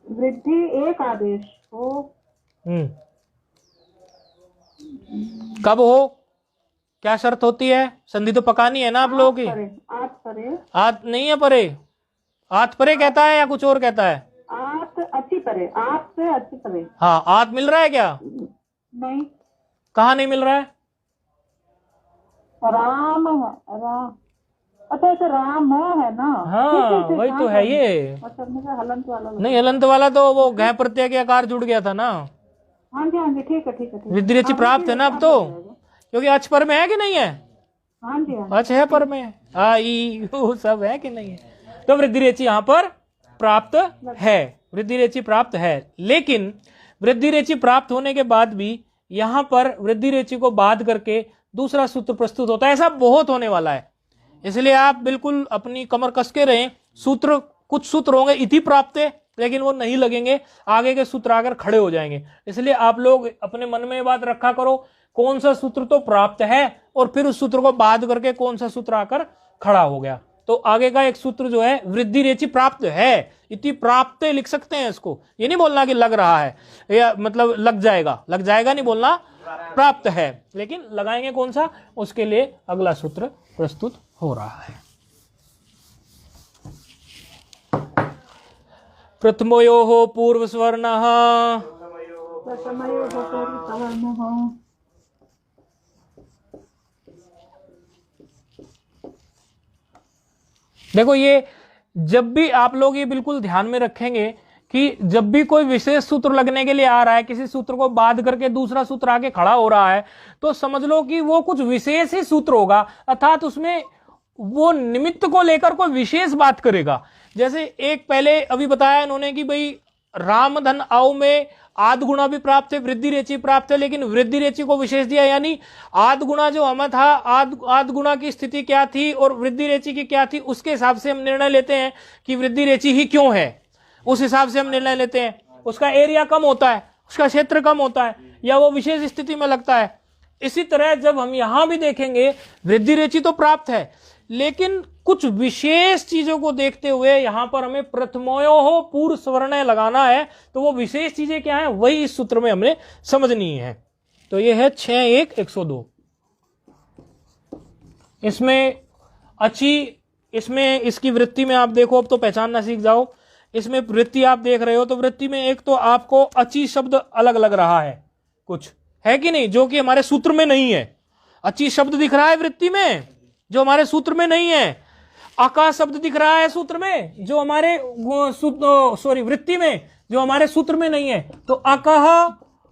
वृद्धि एक आदेश हो। कब हो, क्या शर्त होती है? संधि तो पकानी है ना आप लोगों की। आत नहीं है परे, आत परे कहता है या कुछ और कहता है? आत अच्छी परे, आत से अच्छी परे। हाँ, आत मिल रहा है क्या? नहीं। कहाँ नहीं मिल रहा है? राम है, राम, अच्छा अच्छा राम है ना। हाँ, वही तो है ये। अच्छा, मुझे हलंत वाला नहीं, हलंत वाला तो वो घय प्रत्यय के आकार जुड़ गया था ना। हाँ जी, हाँ जी, ठीक है, ठीक है। वृद्धि रेची प्राप्त है ना अब तो, क्योंकि अच पर में है कि नहीं है? हाँ जी, अच है पर में, आई वो सब है कि नहीं है? तो वृद्धि रेची यहाँ पर प्राप्त है, वृद्धि रेची प्राप्त है। लेकिन वृद्धि रेची प्राप्त होने के बाद भी यहाँ पर वृद्धि रेची को बाध करके दूसरा सूत्र प्रस्तुत होता है। ऐसा बहुत होने वाला है, इसलिए आप बिल्कुल अपनी कमर कस के रहें। सूत्र, कुछ सूत्र होंगे इति प्राप्त है, लेकिन वो नहीं लगेंगे, आगे के सूत्र आकर खड़े हो जाएंगे। इसलिए आप लोग अपने मन में ये बात रखा करो, कौन सा सूत्र तो प्राप्त है, और फिर उस सूत्र को बाध करके कौन सा सूत्र आकर खड़ा हो गया। तो आगे का एक सूत्र जो है वृद्धि रेचि प्राप्त है, इति प्राप्त लिख सकते हैं इसको। ये नहीं बोलना कि लग रहा है, या मतलब लग जाएगा, लग जाएगा नहीं बोलना, प्राप्त है, लेकिन लगाएंगे कौन सा, उसके लिए अगला सूत्र प्रस्तुत हो रहा है। प्रथमयोः पूर्वस्वर्णः प्रथमयोः पूर्वस्वर्णः। देखो, ये जब भी आप लोग ये बिल्कुल ध्यान में रखेंगे कि जब भी कोई विशेष सूत्र लगने के लिए आ रहा है, किसी सूत्र को बाध करके दूसरा सूत्र आके खड़ा हो रहा है, तो समझ लो कि वो कुछ विशेष ही सूत्र होगा, अर्थात उसमें वो निमित्त को लेकर कोई विशेष बात करेगा। जैसे एक पहले अभी बताया इन्होंने कि भाई राम धन आओ में आध गुणा भी प्राप्त है, वृद्धि रेचि प्राप्त है, लेकिन वृद्धि रेचि को विशेष दिया, यानी आध गुणा जो हमें था, आध गुणा की स्थिति क्या थी और वृद्धि रेचि की क्या थी, उसके हिसाब से हम निर्णय लेते हैं कि वृद्धि रेचि ही क्यों है, उस हिसाब से हम निर्णय लेते हैं। उसका एरिया कम होता है, उसका क्षेत्र कम होता है, या वो विशेष स्थिति में लगता है। इसी तरह जब हम यहां भी देखेंगे, वृद्धि रेचि तो प्राप्त है, लेकिन कुछ विशेष चीजों को देखते हुए यहां पर हमें प्रथमयोः पूर्व स्वर्ण लगाना है। तो वो विशेष चीजें क्या है, वही इस सूत्र में हमने समझनी है। तो ये है 6.1.102। इसमें अच्छी, इसमें इसकी वृत्ति में आप देखो, अब तो पहचानना सीख जाओ। इसमें वृत्ति आप देख रहे हो, तो वृत्ति में एक तो आपको अची शब्द अलग लग रहा है, कुछ है कि नहीं, जो कि हमारे सूत्र में नहीं है। अची शब्द दिख रहा है वृत्ति में, जो हमारे सूत्र में नहीं है। अका शब्द दिख रहा है सूत्र में, जो हमारे वृत्ति में, जो हमारे सूत्र में नहीं है। तो अकह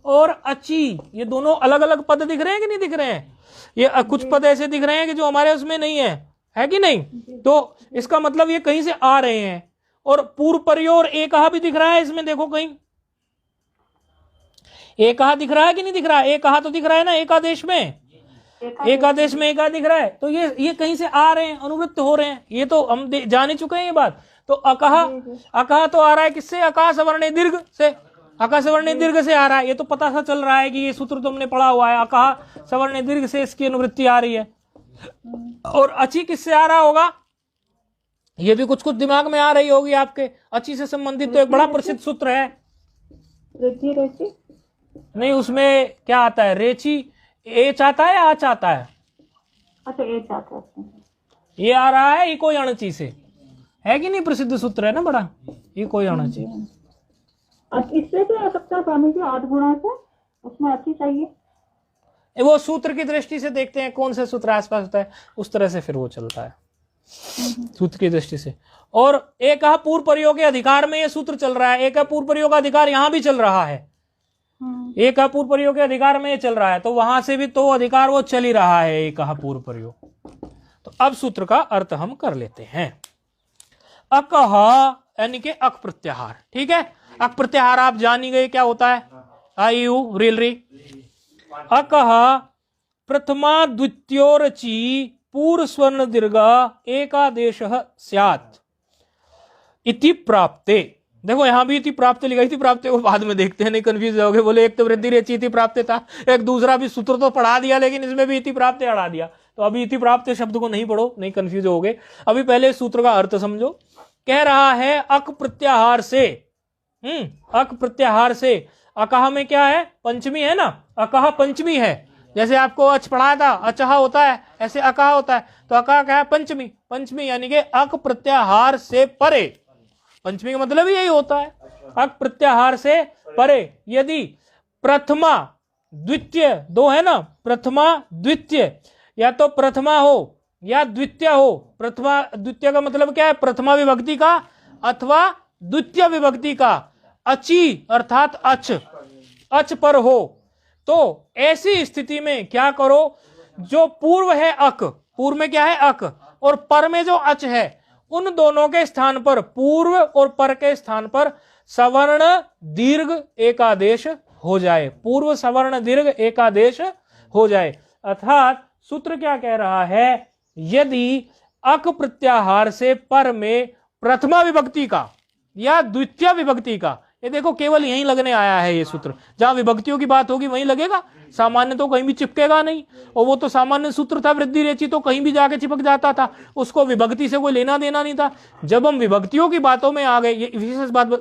और अची, ये दोनों अलग अलग पद दिख रहे हैं कि नहीं दिख रहे हैं? ये कुछ पद ऐसे दिख रहे हैं कि जो हमारे उसमें नहीं है कि नहीं? तो इसका मतलब ये कहीं से आ रहे हैं। और पूर्व परियोर एकहा भी दिख रहा है इसमें, देखो कहीं एकहा दिख रहा है कि नहीं दिख रहा है? एकहा तो दिख रहा है ना, एकादेश में, एकादेश में एका दिख रहा है। तो ये कहीं से आ रहे हैं, अनुवृत्त हो रहे हैं, ये तो हम जान ही चुके हैं ये बात। तो अकहा, अकहा तो आ रहा है किससे? अका सवर्ण दीर्घ से, अका सवर्ण दीर्घ से आ रहा है। ये तो पता सा चल रहा है कि ये सूत्र तो हमने पढ़ा हुआ है, अकहा सवर्ण दीर्घ से इसकी अनुवृत्ति आ रही है। और अची किससे आ रहा होगा? ये भी कुछ कुछ दिमाग में आ रही होगी आपके। अची से संबंधित तो एक बड़ा प्रसिद्ध सूत्र है, वृद्धि रेचि नहीं उसमें क्या आता है? रेचि एच आता है या आच आता है? अच्छा, एच आता है। ये आ रहा है इको अणची से, है कि नहीं? प्रसिद्ध सूत्र है ना बड़ा, इको अणची। इससे तो आ सकता है स्वामी जी, 8 गुणा से, उसमें अच्छी चाहिए। वो सूत्र की दृष्टि से देखते हैं कौन सा सूत्र आसपास होता है, उस तरह से फिर वो चलता है सूत्र की दृष्टि से। और एक पूर्व प्रयोग के अधिकार में ये सूत्र चल रहा है, एक पूर्व प्रयोग का अधिकार यहां भी चल रहा है, एक पूर्व प्रयोग के अधिकार में ये चल रहा है, तो वहां से भी तो अधिकार वो चल ही रहा है, एक पूर्व प्रयोग। तो अब सूत्र का अर्थ हम कर लेते हैं। अकह यानी के अक प्रत्याहार, ठीक है। अक प्रत्याहार आप जान ही गए क्या होता है, आई यू रील री। अकह प्रथमा द्वितीयोरचि पूर्व स्वर्ण दीर्घ एकादेश स्यात् इति प्राप्ते। देखो यहां भी इति प्राप्त लिखा, इति प्राप्त को बाद में देखते हैं, नहीं कंफ्यूज होगे। बोले एक तो वृद्धि रेचि इति प्राप्त था, एक दूसरा भी सूत्र तो पढ़ा दिया, लेकिन इसमें भी इति प्राप्त अड़ा दिया। तो अभी इति प्राप्त शब्द को नहीं पढ़ो, नहीं कंफ्यूज होगे। अभी पहले सूत्र का अर्थ समझो। कह रहा है अक प्रत्याहार से, अक प्रत्याहार से। अकह में क्या है? पंचमी है ना, अकह पंचमी है। जैसे आपको अच पढ़ाया था, अचह होता है, ऐसे अकह होता है। तो अकह क्या है? पंचमी। पंचमी यानी कि अक प्रत्याहार से परे। पंचमी का मतलब यही होता है, अक प्रत्याहार से परे। यदि प्रथमा द्वितीय, दो है ना, प्रथमा द्वितीय, या तो प्रथमा हो या द्वितीय हो। प्रथमा द्वितीय का मतलब क्या है? प्रथमा विभक्ति का अथवा द्वितीय विभक्ति का अची अर्थात अच, अच पर हो। तो ऐसी स्थिति में क्या करो? जो पूर्व है अक, पूर्व में क्या है? अक, और पर में जो अच है, उन दोनों के स्थान पर, पूर्व और पर के स्थान पर सवर्ण दीर्घ एकादेश हो जाए। पूर्व सवर्ण दीर्घ एकादेश हो जाए। अर्थात सूत्र क्या कह रहा है? यदि अक प्रत्याहार से पर में प्रथमा विभक्ति का या द्वितीय विभक्ति का, ये देखो केवल यहीं लगने आया है ये सूत्र, जहां विभक्तियों की बात होगी वहीं लगेगा, सामान्य तो कहीं भी चिपकेगा नहीं। और वो तो सामान्य सूत्र था वृद्धि रेचि, तो कहीं भी जाके चिपक जाता था, उसको विभक्ति से कोई लेना देना नहीं था। जब हम विभक्तियों की बातों में आ गए, ये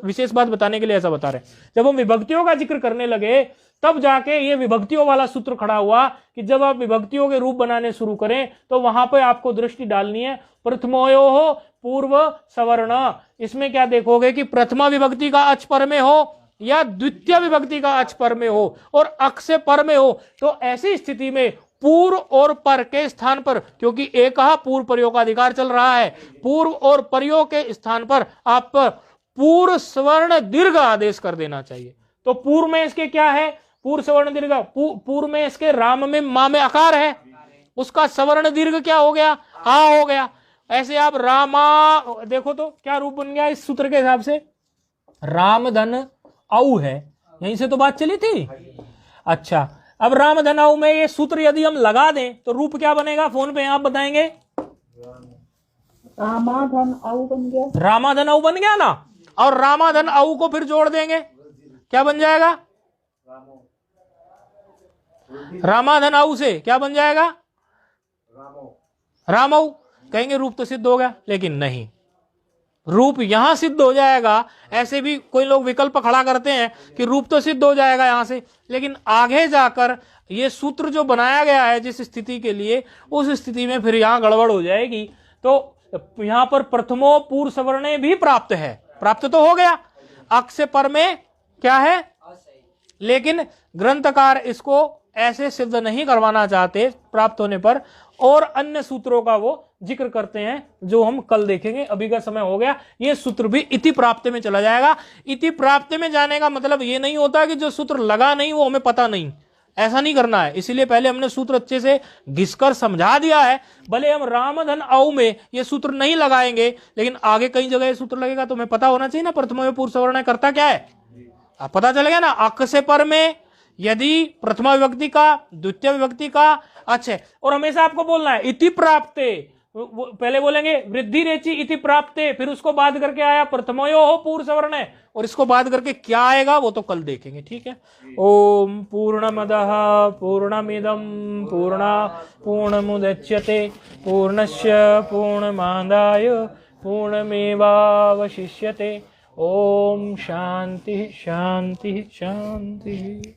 विशेष बात बताने के लिए ऐसा बता रहे हैं, जब हम विभक्तियों का जिक्र करने लगे तब जाके ये विभक्तियों वाला सूत्र खड़ा हुआ कि जब आप विभक्तियों के रूप बनाने शुरू करें तो वहां पे आपको दृष्टि डालनी है प्रथमोयो पूर्व सवर्ण। इसमें क्या देखोगे कि प्रथमा विभक्ति का अच पर में हो या द्वितीय विभक्ति का अच पर में हो और अक से पर में हो, तो ऐसी स्थिति में पूर्व और पर के स्थान पर, क्योंकि एक पूर्व प्रयोग का अधिकार चल रहा है, पूर्व और प्रयोग के स्थान पर आप पूर्व स्वर्ण दीर्घ आदेश कर देना चाहिए। तो पूर्व में इसके क्या है, पूर्व सवर्ण दीर्घ, पूर्व में इसके राम में मां में आकार है, उसका सवर्ण दीर्घ क्या हो गया, आ हो गया। ऐसे आप रामा देखो तो क्या रूप बन गया इस सूत्र के हिसाब से, राम धन औ है, यहीं से तो बात चली थी। अच्छा, अब राम धन औ में ये सूत्र यदि हम लगा दें तो रूप क्या बनेगा, फोन पे आप बताएंगे। रामाधन औ बन गया, रामाधन औ बन गया ना, और रामाधन औ को फिर जोड़ देंगे, क्या बन जाएगा, रामाधन औ से क्या बन जाएगा, रामौ। कहेंगे रूप तो सिद्ध हो गया, लेकिन नहीं, रूप यहां सिद्ध हो जाएगा। ऐसे भी कोई लोग विकल्प खड़ा करते हैं कि रूप तो सिद्ध हो जाएगा यहां से, लेकिन आगे जाकर ये सूत्र जो बनाया गया है जिस स्थिति के लिए, उस स्थिति में फिर यहां गड़बड़ हो जाएगी। तो यहां पर प्रथमो पूर्व सवर्णे भी प्राप्त है, प्राप्त तो हो गया, अक से पर में क्या है, लेकिन ग्रंथकार इसको ऐसे सिद्ध नहीं करवाना चाहते प्राप्त होने पर, और अन्य सूत्रों का वो जिक्र करते हैं जो हम कल देखेंगे। अभी का समय हो गया, ये सूत्र भी इति प्राप्त में चला जाएगा। इति प्राप्त में जाने का मतलब ये नहीं होता कि जो सूत्र लगा नहीं वो हमें पता नहीं, ऐसा नहीं करना है। इसीलिए पहले हमने सूत्र अच्छे से घिसकर समझा दिया है। भले हम रामधन औ में ये सूत्र नहीं लगाएंगे, लेकिन आगे कई जगह ये सूत्र लगेगा तो हमें पता होना चाहिए ना प्रथम पूर्व सवर्ण करता क्या है, अब पता चल गया ना। अक से पर में यदि प्रथमा विभक्ति का, द्वितीय विभक्ति का, अच्छा, और हमेशा आपको बोलना है इति प्राप्ते, पहले बोलेंगे वृद्धि रेचि इति प्राप्ते, फिर उसको बाद करके आया प्रथमयो हो पूर्व सवर्ण है, और इसको बाद करके क्या आएगा वो तो कल देखेंगे, ठीक है। ओम पूर्णमदः पूर्णमिदं पूर्णमुदच्यते पूर्णस्य पूर्णमादाय पूर्णमेवावशिष्यते। ओम शांति शांति शांति।